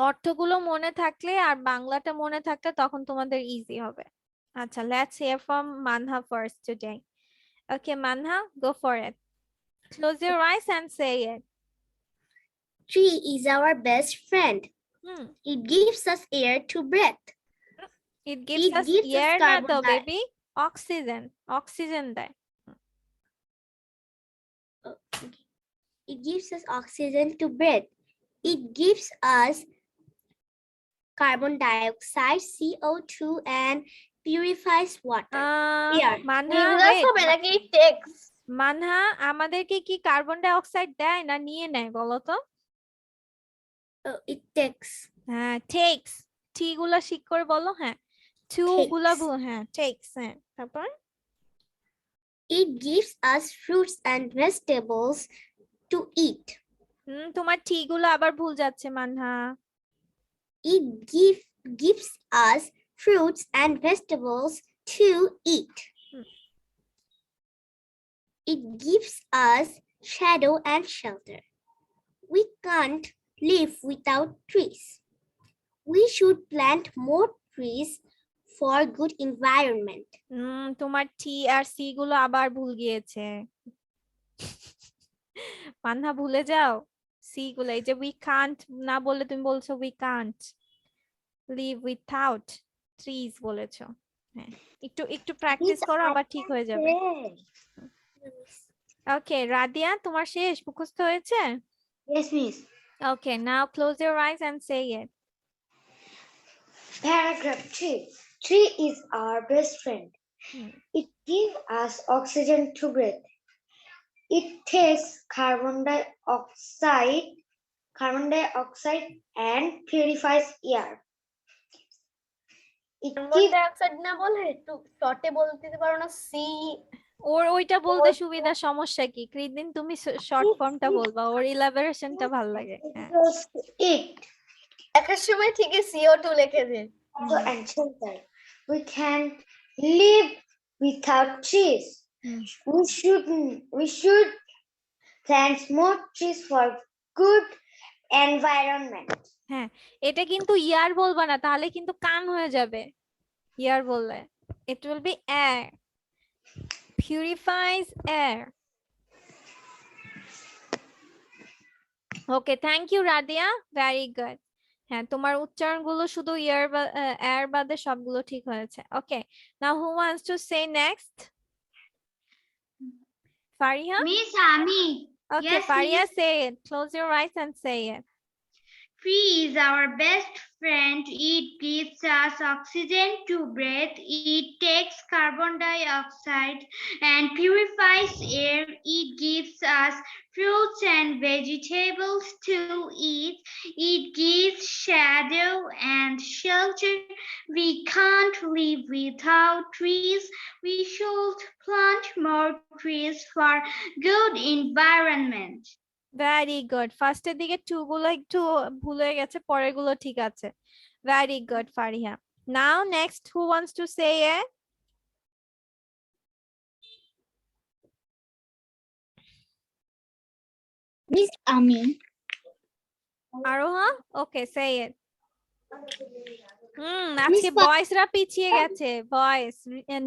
অর্থগুলো মনে থাকলে আর বাংলাটা মনে থাকলে তখন তোমাদের ইজি হবে। আচ্ছা, let's hear from Manha first today. Okay, Manha, go for it. Close your eyes and say it. Tree is our best friend. Hmm. It gives us air to breathe. It gives It us gives us air na carbon to di- baby, oxygen. Oxygen দেয়। It gives us oxygen to breathe. It gives us carbon dioxide, CO2, and purifies water. Yeah. Manha নির্দেশ wait, হবে নাকি text? Manha আমাদেরকে কি carbon die oxide দেয় না নিয়ে নেয় বলো তো? It takes. হ্যাঁ, takes. টি গুলা শিক করে বলো। হ্যাঁ, টু গুলা হ্যাঁ, takes। হ্যাঁ, তারপর It gives us fruits and vegetables to eat. তোমার টি গুলো আবার ভুল যাচ্ছে Manha. It gives us fruits and vegetables to eat. It gives us shadow and shelter. We can't live without trees. We should plant more trees for good environment. তোমার টি আর C গুলো আবার ভুল গিয়েছে। মানহা ভুলে যাও সি গুলো। এই যে উই কান্ট না বললে তুমি বলছো we can't live without trees বলেছো। হ্যাঁ, একটু একটু প্র্যাকটিস করো, আবার ঠিক হয়ে যাবে। ওকে, রাদিয়া তোমার শেষ মুখস্থ হয়েছে? Yes, miss. Okay, now close your eyes and say it. Paragraph 3. Tree is our best friend. It gives us oxygen to breathe. It takes carbon dioxide and purifies air. It carbon gives dioxide না বলে একটু শর্টে বলতে পারো না? C ওর ওইটা বলতে সুবিধা, সমস্যা কি? কৃদিন তুমি শর্ট ফর্মটা বলবা, ওর ইলাবোরেশনটা ভালো লাগে। হ্যাঁ, us to eat একার সময় ঠিকই CO2 লিখে দিন। and shelter. We can't live without trees. We should plant more trees for good environment. হ্যাঁ, এটা কিন্তু ইয়ার বলবা না, তাহলে কিন্তু কান হয়ে যাবে। ইয়ার বললে it will be air, purifies air. Okay, thank you Radia, very good. হ্যাঁ, তোমার উচ্চারণগুলো শুধু ইয়ার বা এয়ার বাদে সবগুলো ঠিক হয়েছে। ওকে, নাও who wants to say next? Fariha? Miss আমি Okay, Yes, Fariha, miss. say it. Close your eyes and say it. Tree is our best friend. It gives us oxygen to breathe. It takes carbon dioxide and purifies air. It gives us fruits and vegetables to eat. It gives shadow and shelter. We can't live without trees. We should plant more trees for good environment. Very good. ফার্স্টের দিকে two গুলো একটু ভুল হয়ে গেছে, পরের গুলো ঠিক আছে। Very good Fariha. Now next, who wants to say it? Miss Ami. আরোহা? ওকে, সে ইট। আজকে বয়েসরা পিছিয়ে গেছে। বয়েস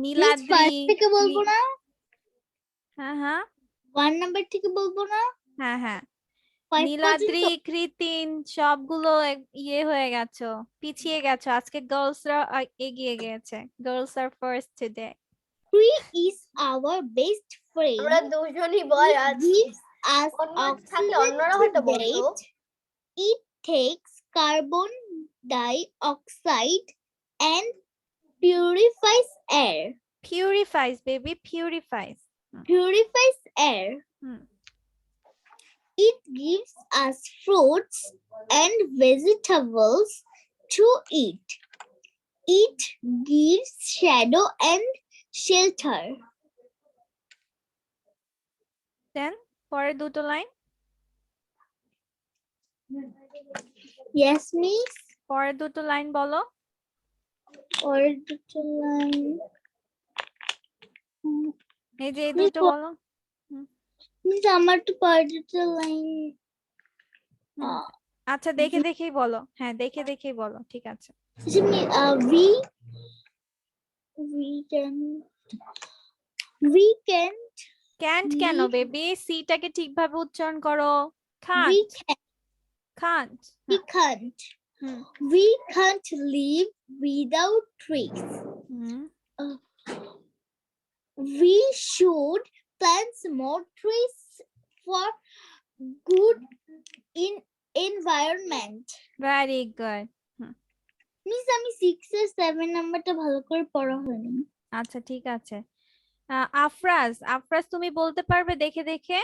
নীলাদ্রি। থেকে বলবো না? হ্যাঁ হ্যাঁ 1 নাম্বার থেকে বলবো না? হ্যাঁ হ্যাঁ, 5 নীলাদ্রি, পর্যন্ত? কৃতিন সবগুলো ইয়ে হয়ে গেছো, পিছিয়ে গেছো। আজকে গার্লসরা এগিয়ে গিয়েছে। Girls are first today. Tree is our best friend. আমরা দুজনই বয় It আছি। gives us অন্য থাকলে oxygen অন্যরা to হয়তো বলতো। breathe. It takes carbon dioxide and purifies air. Purifies, baby, purifies. Purifies air. It gives us fruits and vegetables to eat. It gives shadow and shelter. Then পরের দুটো line. Yes, miss. পরের দুটো line বলো। Or the line. এই যে এই দুটো বলো। মিস আমার তো পর্যটন লাইন হুম। আচ্ছা দেখে দেখেই বলো, হ্যাঁ দেখে দেখেই বলো, ঠিক আছে। we can ক্যান্ট কেন Leave- বেবি, সিটাকে ঠিকভাবে উচ্চারণ করো। we can't we can't hmm we can't live without trees. Hmm We should plant more trees for good in environment. Very good. Miss আমি 6 এর 7 নাম্বারটা ভালো করে পড়া হয়নি। আচ্ছা ঠিক আছে। আফরাজ, আফরাজ তুমি বলতে পারবে দেখে দেখে?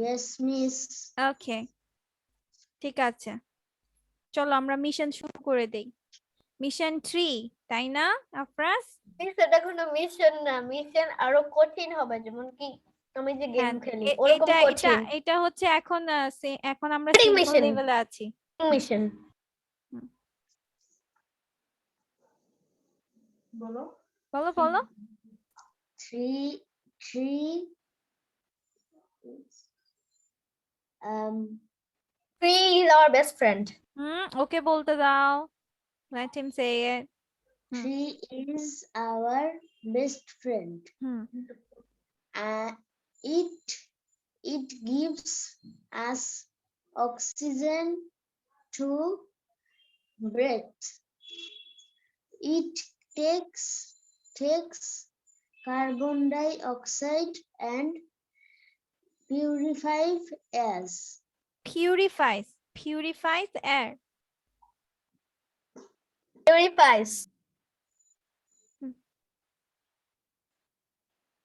Yes, miss. ওকে ঠিক আছে, চলো আমরা মিশন শুরু করে দেই। মিশন 3, তাই না আফরাজ? মিস এটা কোনো মিশন না, মিশন আরো কঠিন হবে, যেমন কি আমি যে গেম হ্যাঁ, খেলি এ- ওরকম এটা এটা কঠিন এটা হচ্ছে এখন এখন আমরা Coding সিম্পল mission. লেভেলে আছি। মিশন। বলো। বলো বলো। Three. Tree is our best friend. ওকে বলতে দাও, let him say it. Tree is our best friend. Hmm It gives us oxygen to breathe. It takes carbon dioxide and purifies air. purifies air. Purifies.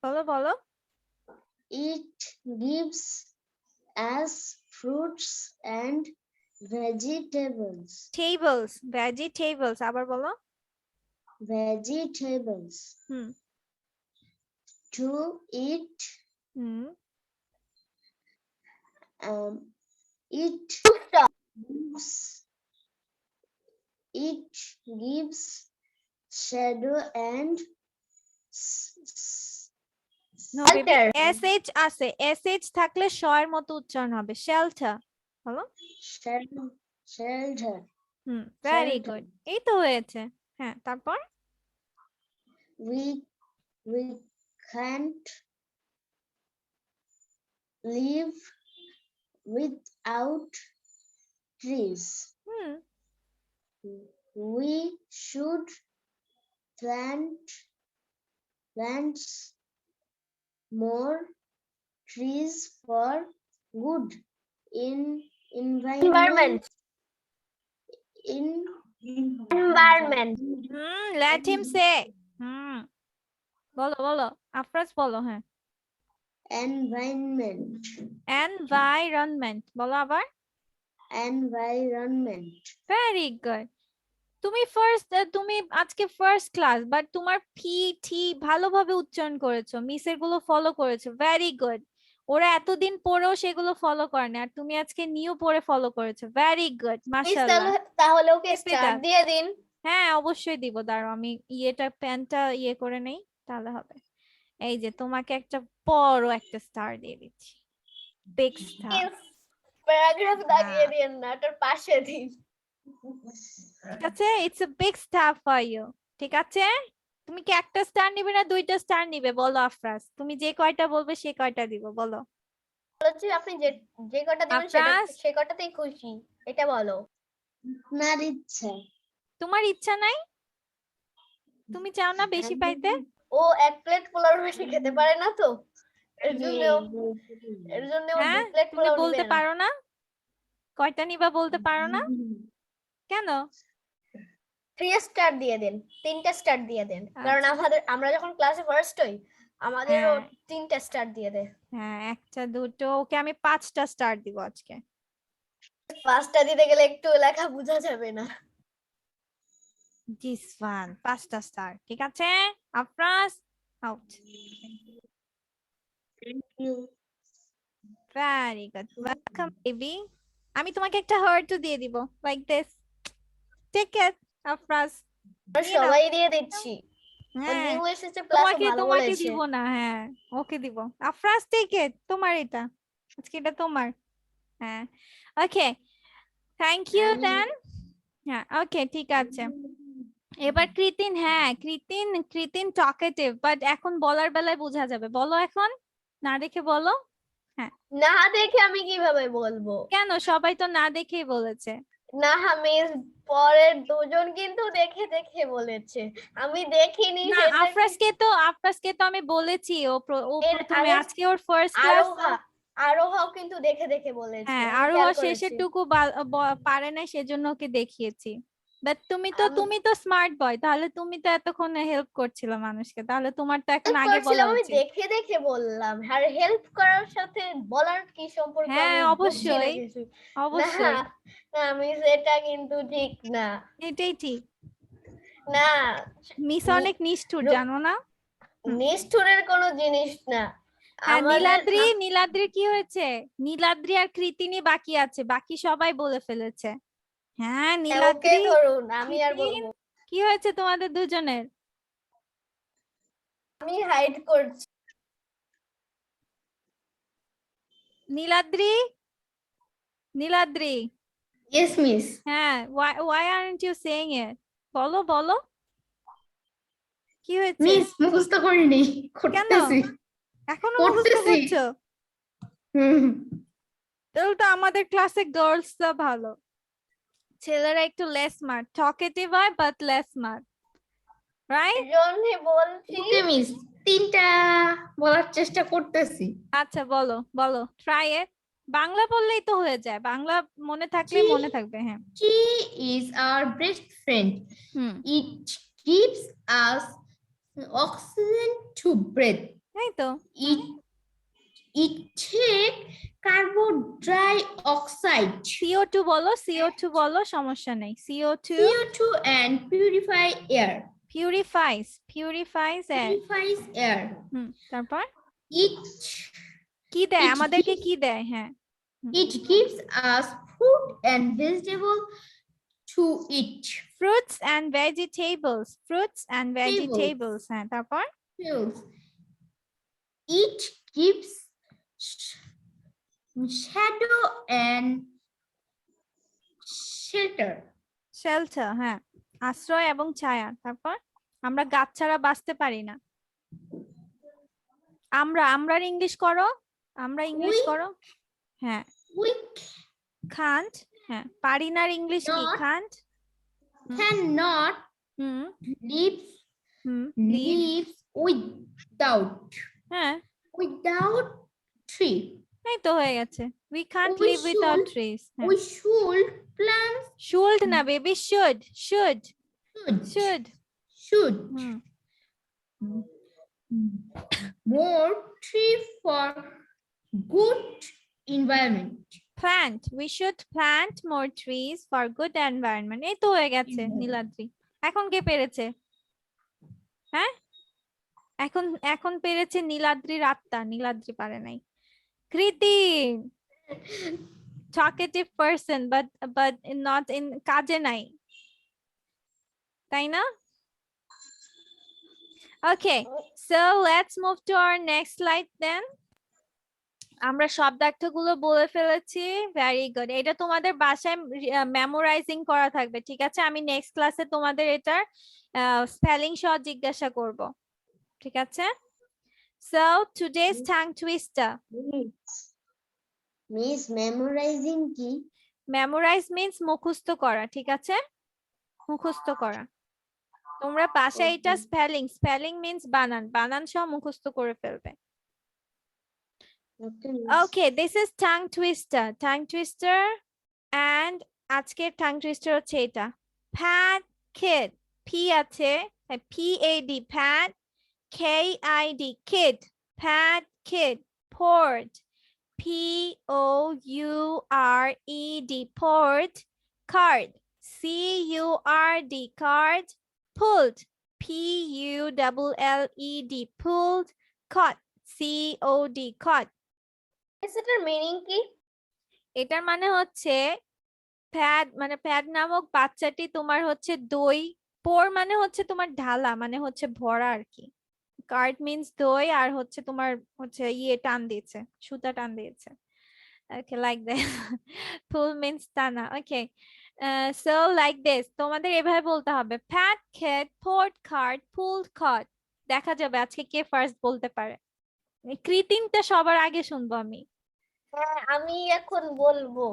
বলো বলো। It gives us fruits and vegetables. vegetables আবার বলো। Vegetables hmm to eat. Hmm It gives shadow and no baby, Shelter. sh আছে, sh থাকলে শ এর মতো উচ্চারণ হবে, shelter বলো। shelter. Very Shelter. গুড, এই তো হয়েছে। হ্যাঁ তারপর? We can't live without trees. Hmm We should plant more trees for good in Environment. Environment. let him say. বলো বলো আফরাজ বলো। হ্যাঁ environment. environment বলো আবার। Environment. Very good. তুমি আজকে ফার্স্ট ক্লাস, বাট তোমার ফি টি ভালোভাবে উচ্চারণ করেছো, মিসের গুলো ফলো করেছো, ভেরি গুড। ওরা এতদিন পরেও সেগুলো ফলো করে না, আর তুমি আজকে নিউ পরে ফলো করেছো, ভেরি গুড, মিস মাশাআল্লাহ। তাহলে ওকে Keep it স্টার up. দিয়ে দিন। হ্যাঁ অবশ্যই দিব, দাঁড়াও আমি প্যানটা করে নেই, তাহলে হবে। এই যে তোমাকে একটা বড় একটা স্টার দিয়ে দিচ্ছি, বিগ স্টার। প্যারাগ্রাফ দাগিয়ে দিন না, ওটার পাশে দিন। ঠিক আছে, it's a big star for you. ঠিক আছে, তুমি কি একটা স্টার নিবে না দুইটা স্টার নিবে বলো আফরাজ? তুমি যে কয়টা বলবে সে কয়টা দিব বলো। বলছি আপনি যে কটা দিবেন আফরাজ? সে কটাতেই খুশি, এটা বলো। আপনার ইচ্ছা। তোমার ইচ্ছা নাই? তুমি চাও না বেশি পাইতে? ও এক প্লেট পোলাও বেশি খেতে পারে না, তো এর জন্য ও হ্যাঁ দুই প্লেট তুমি পোলাও বলতে নিবে না। পারো না? কয়টা নিবা বলতে পারো না কেন? 3 স্টার দিয়ে দেন, 3টা স্টার দিয়ে দেন, কারণ আমরা যখন ক্লাসে ফার্স্ট হই আমাদেরও হ্যাঁ 3টা স্টার দিয়ে দেয়। হ্যাঁ, একটা দুটো, ওকে আমি 5টা স্টার দিব আজকে। 5টা দিতে গেলে একটু লেখা বোঝা যাবে না। দিস ওয়ান 5টা স্টার, ঠিক আছে। Afraz out. Thank you. Very good, welcome baby. আমি তোমাকে একটা হার্টও দিয়ে দিব, like this. Take it Afraz. আমরা সবাই দিয়ে দিচ্ছি। হ্যাঁ নিউ এসেছে প্লাস তোমাকে ভালো তোমাকে বলেছে। দিব না, হ্যাঁ ওকে দিব। আফরাজ টেক ইট, তোমার এটা আজকে এটা তোমার। হ্যাঁ ওকে, থ্যাংক ইউ দেন। হ্যাঁ ওকে ঠিক আছে। এবার কৃতিন, হ্যাঁ কৃতিন, কৃতিন টকেটিভ, বাট এখন বলার বেলায় বোঝা যাবে। বলো এখন, না দেখে বলো। না দেখে আমি কিভাবে বলবো? কেন, সবাই তো না দেখেই বলেছে। না মিস, পরের দুজন কিন্তু দেখে দেখে বলেছে, আমি দেখিনি না সেটা। আফরাজকে তো আমি বলেছি, ও এর প্রথমে, আগে আজকে ওর ফার্স্ট ক্লাস। আরোহাও কিন্তু দেখে দেখে বলেছে, হ্যাঁ আমি আরো খেয়াল করেছি। শেষের টুকু পারে না, সেজন্য ওকে দেখিয়েছি। বাট আমি- তুমি তো স্মার্ট বয়, তাহলে তুমি তো এতক্ষণ হেল্প করছিলে মানুষকে, তাহলে তোমার তো এখন help আগে বলা করছিলাম, আমি উচিত। দেখে দেখে বললাম, আর হেল্প করার সাথে বলার কি সম্পর্ক হ্যাঁ আমি বুঝছি না অবশ্যই কিছু। না অবশ্যই, না মিস, এটা কিন্তু ঠিক না। এটাই ঠিক। না, মিস অনেক নিষ্ঠুর, জানো না? হুম। নিষ্ঠুরের কোনো জিনিস না। হ্যাঁ আমাদের নীলাদ্রি কি হয়েছে? নীলাদ্রি আর কৃতিনি বাকি আছে, বাকি সবাই বলে ফেলেছে। হ্যাঁ ওকে নীলাদ্রি, ধরুন, আমি আর কৃতিন, বলবো, কি হয়েছে তোমাদের দুজনের? আমি হাইড করছি। Niladri, Niladri, Yes, miss. হ্যাঁ why aren't you saying it? বলো বলো, কি হয়েছে? Miss, মুখস্থ করিনি, কেন করতেছি। এখনো মুখস্থ করতেছি। করছো? হুম। তাহলে তো আমাদের ক্লাসে গার্লসরা ভালো, ছেলেরা একটু লেস স্মার্ট, টকেটিভ হয় বাট লেস স্মার্ট, রাইট? জন্য বলছি, ওকে মিস, তিনটা বলার চেষ্টা করতেছি। আচ্ছা বলো বলো, ট্রাই ইট। বাংলা বললেই তো হয়ে যায়, বাংলা মনে থাকলে Tree- মনে থাকবে। হ্যাঁ Tree is our best friend. Hmm, It gives us oxygen to breathe. এই তো। It take carbon dioxide, CO2 বলো, CO2 বলো, সমস্যা নেই। CO2 CO2 and purify air. purifies air। Purifies air. হুম, তারপর It কি দেয় it আমাদেরকে, gives- কি দেয়? হ্যাঁ It gives us fruit and vegetable to eat. fruits and vegetables, হ্যাঁ তারপর Pills. It gives shadow and shelter. shelter, হ্যাঁ আশ্রয় এবং ছায়া। তারপর আমরা গাছ ছাড়া বাঁচতে পারি না। আমরা ইংলিশ করো, আমরা ইংলিশ We- করো। হ্যাঁ We can't, হ্যাঁ পারি না, ইংলিশ কি? Not- can't। cannot hmm live hmm leave, without হ্যাঁ tree. এই তো হয়ে গেছে, we can't We live without should- trees। We should plant should না baby, should should hmm more tree for good environment. plant, we should plant more trees for good environment। এই তো হয়ে গেছে Environment. নীলাদ্রি। এখন কে পেরেছে? হ্যাঁ এখন পেরেছে নীলাদ্রির আত্মা, নীলাদ্রি পারে নাই। কৃতিন talkative person but not in কাজে নাই, তাই না? Okay, so let's move to our next slide then. আমরা শব্দার্থগুলো বলে ফেলেছি, ভেরি গুড। এটা তোমাদের বাসায় মেমোরাইজিং করা থাকবে, ঠিক আছে? আমি নেক্সট ক্লাসে তোমাদের এটার স্পেলিং সহ জিজ্ঞাসা করব, ঠিক আছে? So today's tongue twister. Miss memorising কি? মেমোরাইজ মিন্স মুখস্থ করা, ঠিক আছে? মুখস্থ করা। তোমরা বাসায় এটা স্পেলিং মিন্স বানান সহ মুখস্থ করে ফেলবে। Okay, this is tongue twister and আজকের tongue twister হচ্ছে এটা, pad kid, p আছে PAD pad, KID kid, pad kid, port, POURED port, card, CURD card, pulled, PULLED pulled, caught, COD caught। এটার মিনিং কি? এটার মানে হচ্ছে প্যাড নামক বাচ্চাটি তোমার হচ্ছে দই পোর মানে হচ্ছে তোমার ঢালা, মানে হচ্ছে ভরা আর কি। কার্ড মিন্স দই, আর হচ্ছে তোমার হচ্ছে ইয়ে টান দিয়েছে, সুতা টান দিয়েছে। Okay, like that. Pull means টানা। Okay. So like this. তোমাদের এভাবে বলতে হবে, pat kid, poured card, pulled card. দেখা যাবে আজকে কে ফার্স্ট বলতে পারে। কৃতিনটা সবার আগে শুনবো আমি। হ্যাঁ, আমি এখন বলবো।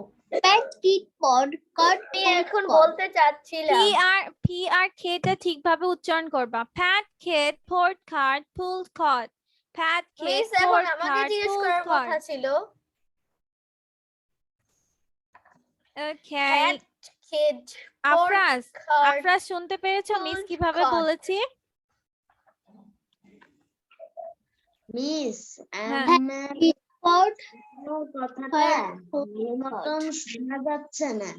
Pat, kid, pod, card, আমি pulled এখন card. বলতে চাচ্ছিলাম। পি আর খেটা ঠিকভাবে উচ্চারণ করবা। pat kid, poured card, pulled card. pat kid, miss এখন poured আমাকে card, জিজ্ঞেস pulled করার কথা card. ছিল। Okay. Pat, kid, Afraz, card, Afraz শুনতে পেরেছো মিস pulled কিভাবে card. বলেছি? মিস হ্যাঁ। আপনার Pod, কথাটা ভালো মতন শোনা যাচ্ছে না।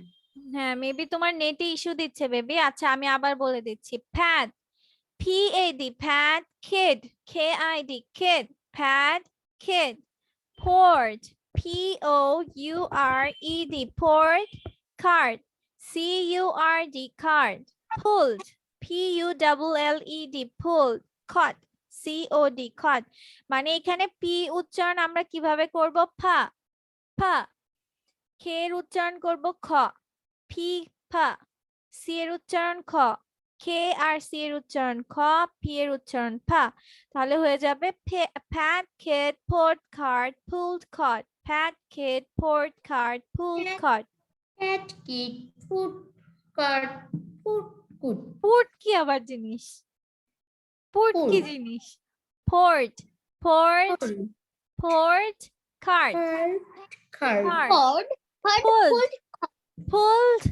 হ্যাঁ, মেবি তোমার নেটে ইস্যু দিচ্ছে বেবি। আচ্ছা আমি আবার বলে দিচ্ছি। Pad, PAD, pad, kid, KID, kid, pad, kid. poured, POURED, poured, card, CURD, card. pulled, PULLED, pulled, caught, COD, caught. মানে এখানে পি উচ্চারণ আমরা কিভাবে করব? ফা, ফা। কে এর উচ্চারণ করব খ, ফি, ফা। সি এর উচ্চারণ খ, কে আর সি এর উচ্চারণ খ, পি এর উচ্চারণ ফা। তাহলে হয়ে যাবে pat, kid, poured card, pulled card. pat, kid, poured card, pulled card. Pat, kid, food, card, food, good. Put কি আবার জিনিস? পুট কি Pulled. জিনিস? poured, poured, poured, card, Card, card. card. pod, pulled, pulled,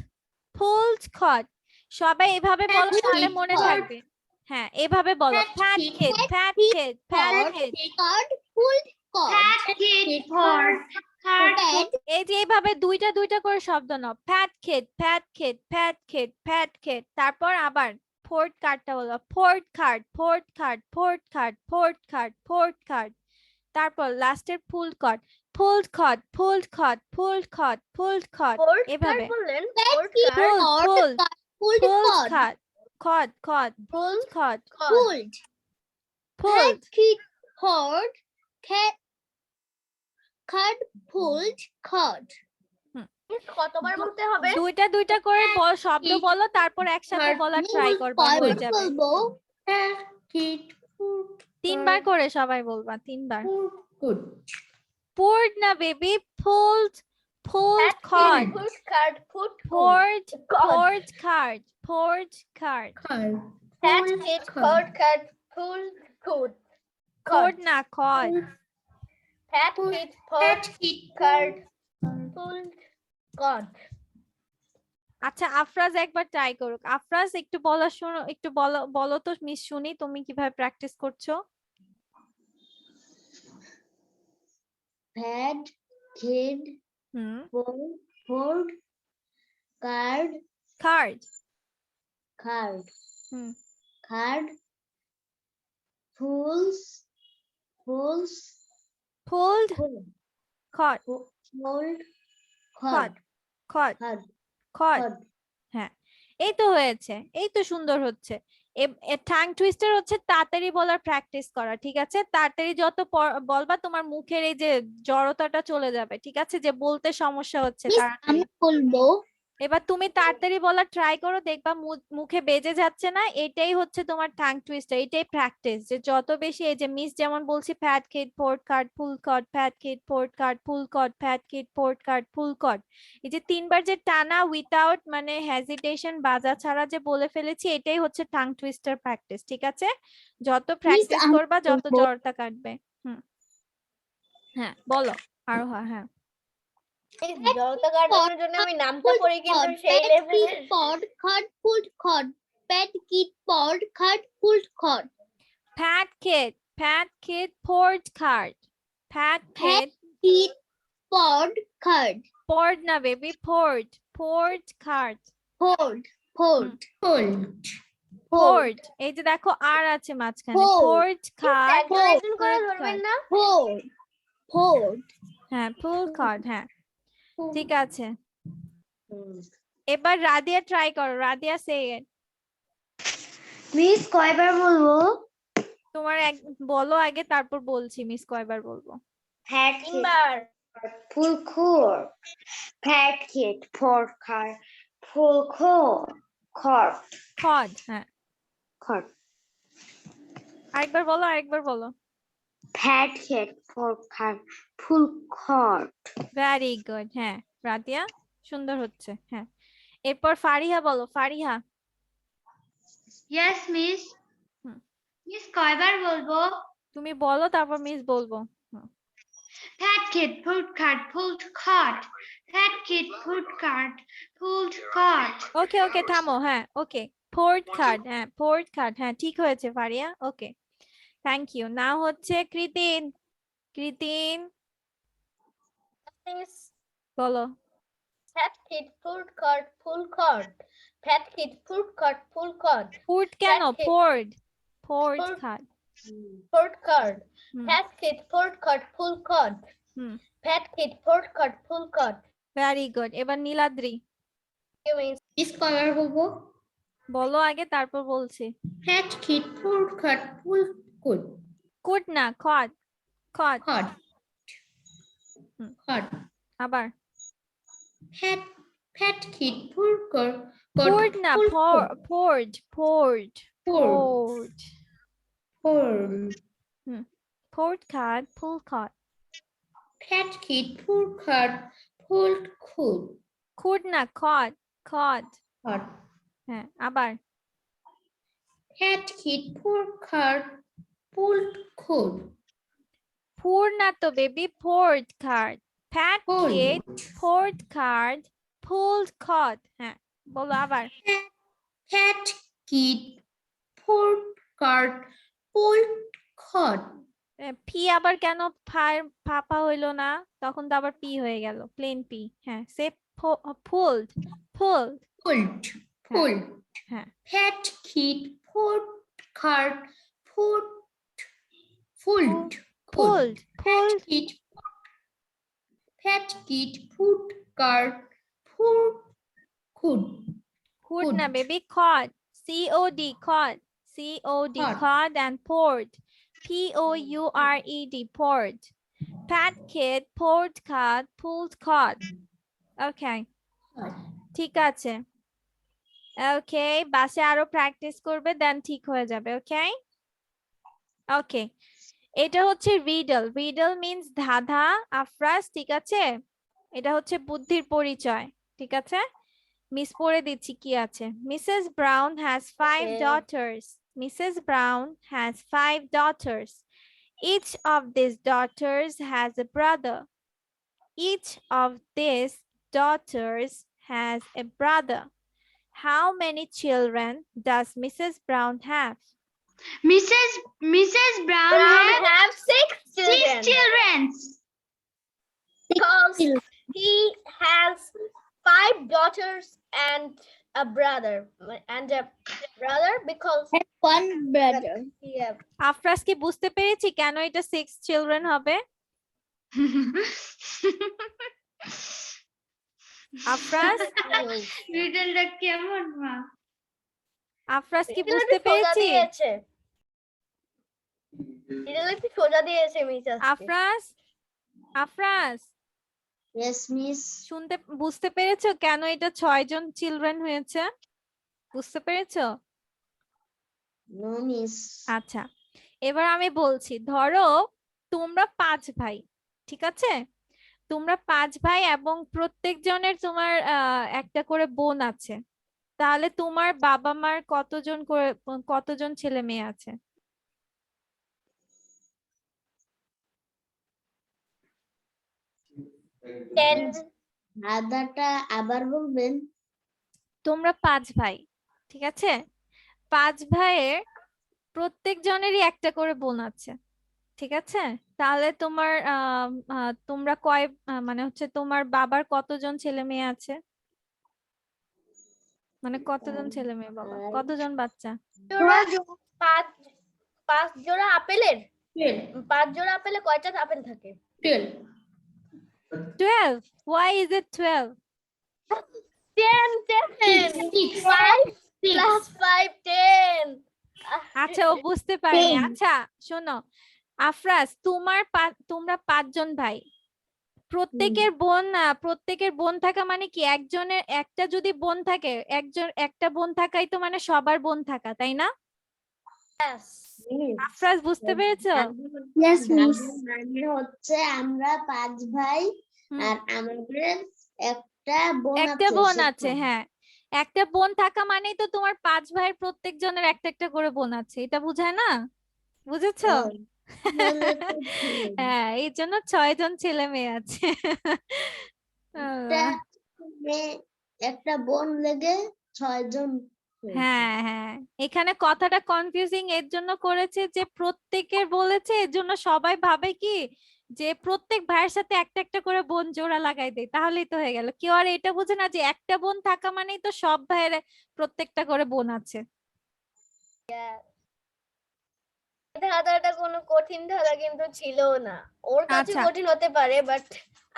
pulled, caught. সবাই এভাবে বলো, তাহলে kid, মনে caught. থাকবে। হ্যাঁ, এভাবে বলো। Pat, pat kid, kid, pat kid, pat pod, kid. card, pulled card. Pat, kid, pod, card, Pat, এই যে এইভাবে দুইটা দুইটা করে শব্দ নাও। pat kid, pat kid, pat kid, pat kid. তারপর আবার poured cardটা বলো। poured card, poured card, poured card, poured card, poured card. তারপর লাস্টের pulled card, pulled card, pulled card, pulled card, pulled card. Poured এভাবে card বললেন? Pat, Poured kid, card, pulled, pod, pulled, card, pulled pulled card. card, card, pulled card, card. Pulled. pulled. Pat, kid, pod, cat, card, pulled card. Miss কতবার বলতে হবে? দুইটা দুইটা করে শব্দ kid, বলো, তারপর একসাথে card, বলা ট্রাই Pulled করবা, card, হয়ে যাবে। বলবো। Pat, kid, food, তিনবার card, করে সবাই বলবা, তিনবার। food, good. poured না baby, pulled, pulled Pat, card, kid, pulled card, put, poured, card. poured card, poured card. Card, Pat, pulled kid, card. poured card, pulled card. Cord না card. Pat, Pulled. kid, poured Pat, kid, card, card. pulled card. আচ্ছা আফরাজ একবার try করুক। আফরাজ একটু বলা শোনো, একটু বলো, বলো তো মিস শুনি তুমি কিভাবে প্র্যাকটিস করছো। Pat, kid, হুম, poured, card, card. card, হুম, card, pulls, pulled, pulled, caught, pulled, caught, caught, card, caught. card. হ্যাঁ, এই তো হয়েছে, এই তো সুন্দর হচ্ছে। টাং টুইস্টার হচ্ছে তাড়াতাড়ি বলার প্র্যাকটিস করা, ঠিক আছে? তাড়াতাড়ি যত বলবা তোমার মুখের এই যে জড়তাটা চলে যাবে, ঠিক আছে? যে বলতে সমস্যা হচ্ছে Miss, তাড়াতাড়ি। আমি বলবো। এবার তুমি তাড়াতাড়ি বলা ট্রাই করো, দেখবা মুখে বেজে যাচ্ছে না। এটাই হচ্ছে তোমার টাং টুইস্টার, এটাই প্র্যাকটিস। যে যত বেশি, এই যে মিস যেমন বলছি, প্যাড কিড, পোর্ট কার্ড, ফুল কট, প্যাড কিড, পোর্ট কার্ড, ফুল কট, প্যাড কিড, পোর্ট কার্ড, ফুল কট। এই যে তিনবার যে টানা উইথাউট মানে হেজিটেশন, বাজা ছাড়া যে বলে ফেলেছি, এটাই হচ্ছে টাং টুইস্টার প্র্যাকটিস, ঠিক আছে? যত প্র্যাকটিস আমি করবা যত বলবো। জড়তা কাটবে। হ্যাঁ বলো আরো। হ্যাঁ এই জড়তা কাটানোর জন্য আমি নামটা পড়ি, কিন্তু সেই Pat, লেভেলের kid, pod, card, pulled card. Pat, kid, pod, card, pulled card. Pat kid, poured card. Pat kid, Kid, pod, card. poured na baby, poured card. Poured, poured, Pulled. poured এই যে দেখো আর আছে মাঝখানে, poured card, একজন একজন করে ধরবেন না? poured, poured. হ্যাঁ full card। হ্যাঁ ঠিক আছে, এবার রাদিয়া ট্রাই করো। Radia say it. মিস কয়বার বলবো? তোমার বলো আগে, তারপর বলছি মিস কয়বার বলবো। ফ্যাট কিড তিনবার ফুল খোর, ফ্যাট কিড ফোর খার ফুল খোর খর খড, হ্যাঁ খর আরেকবার বলো, আরেকবার বলো। ফ্যাট কিড ফোর খার ফুল খর। ভেরি গুড, হ্যাঁ রাতিয়া সুন্দর হচ্ছে, হ্যাঁ। এরপর ফারিহা বলো, ফারিহা। Yes, miss. হুম। মিস কয়বার বলবো? তুমি বলো তারপর মিস বলবো। Fat kid food cart pulled cart. Fat kid food cart pulled cart. ওকে ওকে থামো, হ্যাঁ ওকে। ফোর্থ কার্ড, হ্যাঁ ফোর্থ কার্ড, হ্যাঁ ঠিক হয়েছে Faria, okay thank you. Now হচ্ছে কৃতিন, কৃতিন মিস বলো। Fat kid food cart full cart fat kid food cart full cart food কেন, Fat kid. Ford, fourth Fourth. Card. Food cart hmm. Fat kid food cart full cart hmm fat kid food cart full cart very good. এবার Niladri miss কয়বার বলবো? বলো আগে, তারপর বলছি। Fat kid food cart full good. কুড না, cod, cod. Cod. Hmm. Cod. আবার Fat kid food cart. Ford না, Ford, Ford, Food. Ford, Food. Fourth card, full card. Fat kid food cart full good. খুড না, cod, cod. Cod. হ্যাঁ আবার। Fat kid food cart full good. ফুর না তো baby, fourth card. Fat Full. Kid fourth card full cod. হ্যাঁ বলো আবার। Fat kid food cart full cod. P আবার কেন ফাপা হইলো না, তখন তো আবার পি হয়ে গেল, প্লেন পি। হ্যাঁ say fulled, fulled. Pulled. Pulled. হ্যাঁ Fat kid food cart full. Fulled. Fulled, fulled. Fat kid food cart full. Good. খুড না Food. Baby, cod, COD, cod, COD, Cod. cod and poured, POURED, poured. Fat kid poured cod, pulled cod. Okay, ঠিক আছে। ওকে, বাসে আরো practice করবে, দেন ঠিক হয়ে যাবে। ওকে ওকে, এটা হচ্ছে রিডল। রিডল মিন্স ধাঁধা, আফরাজ, ঠিক আছে? এটা হচ্ছে বুদ্ধির পরিচয়, ঠিক আছে? মিস পড়ে দিচ্ছি কি আছে। Mrs brown has 5 Okay. daughters. Mrs. Brown has 5 daughters. Each of these daughters has a brother. Each of these daughters has a brother. How many children does Mrs. Brown have? Mrs. Brown Brown had have 6 children 6 children. because he has 5 daughters and a brother because One brother. yeah, Afraz কি বুঝতে পেরেছি কেন এটা 6 children হবে? আফরাজ, রিডলটা কেমন মা? আফরাজ কি Riddle বুঝতে একটু সোজা পেরেছি? দিয়েছে। Riddle একটু সোজা দিয়েছে মিস আজকে। Afraz, Afraz Yes, miss. বুঝতে পেরেছো কেন এটা 6 জন চিলড্রেন হয়েছে? বুঝতে পেরেছো? No, miss. আচ্ছা, এবার আমি বলছি, ধরো তোমরা 5 ভাই, ঠিক আছে? তোমরা 5 ভাই এবং প্রত্যেকজনের তোমার একটা করে বোন আছে, তাহলে তোমার বাবা মার কতজন ছেলে মেয়ে আছে? ধাঁধাটা আবার বলবেন? তোমরা 5 ভাই, ঠিক আছে? 5 ভাইয়ের প্রত্যেকজনেরই একটা করে বোন আছে, ঠিক আছে? তাহলে তোমার তোমরা মানে হচ্ছে তোমার বাবার কতজন ছেলে মেয়ে আছে? মানে কতজন ছেলে মেয়ে বাবা, কতজন বাচ্চা? পাঁচ জোড়া আপেলের 12. 5 জোড়া আপেলে কয়টা আপেল থাকে? 12. 12. Why is it 12? 10 6. 5 plus 5 10 আচ্ছা ও বুঝতে পারেনি। Pen. আচ্ছা শোনো আফরাজ, তোমরা 5 জন ভাই, প্রত্যেকের বোন থাকা মানে কি, একজনের একটা যদি বোন থাকে, একটা বোন থাকাই তো মানে সবার বোন থাকা, তাই না? আফরাজ বুঝতে পেরেছো? Yes, miss. মানে হচ্ছে আমরা 5 ভাই হুম, আর আমাদের একটা বোন একটা আছে বোন সেটা। আছে, হ্যাঁ একটা বোন থাকা মানেই তো তোমার 5 ভাইয়ের প্রত্যেকজনের একটা একটা করে বোন আছে, এটা বুঝায় না? বুঝেছো? ও, তাহলে তো ঠিক। হ্যাঁ এই জন্য 6 জন ছেলে মেয়ে আছে। একটা মেয়ে, একটা বোন লেগে 6 জন হয়েছে। হ্যাঁ হ্যাঁ, এখানে কথাটা কনফিউজিং এর জন্য করেছে যে প্রত্যেকের বলেছে, এর জন্য সবাই ভাবে কি যে প্রত্যেক ভাইয়ের সাথে একটা একটা করে বোন জোড়া লাগাই দেয়, তাহলেই তো হয়ে গেল। কেউ আর এটা বুঝে না যে একটা বোন থাকা মানেই তো সব ভাইয়ের প্রত্যেকটা করে বোন আছে। ধাঁধাটা কোনো কঠিন ধাঁধা কিন্তু ছিল না, ওর কাছে আচ্ছা কঠিন হতে পারে বাট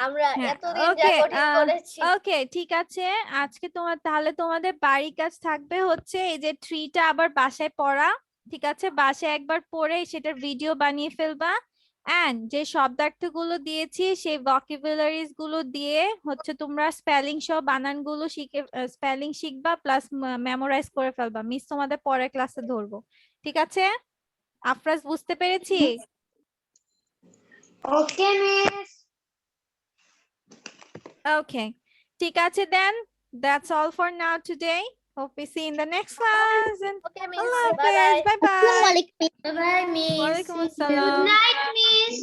আমরা হ্যাঁ এতদিন যা ওকে কঠিন করেছি। ওকে ঠিক আছে। আজকে তাহলে তোমাদের বাড়ির কাজ থাকবে হচ্ছে এই যে ট্রিটা আবার বাসায় পড়া, ঠিক আছে? বাসায় একবার পড়ে সেটার ভিডিও বানিয়ে ফেলবা, এন্ড যে শব্দার্থগুলো দিয়েছি সেই ভোকাবুলারিজ গুলো দিয়ে হচ্ছে তোমরা স্পেলিং সহ বানানগুলো স্পেলিং শিখবা, প্লাস মেমোরাইজ করে ফেলবা। মিস তোমাদের পরের ক্লাসে ধরবো, ঠিক আছে? আফরাজ বুঝতে পেরেছি? Okay, miss. Okay, ঠিক আছে then. That's all for now today. Hope we see you in the next class. And okay miss, Allah bye bye. Hafiz. Bye bye. Assalamualaikum. Bye, miss. Walaikum See you. assalam. Good night, miss.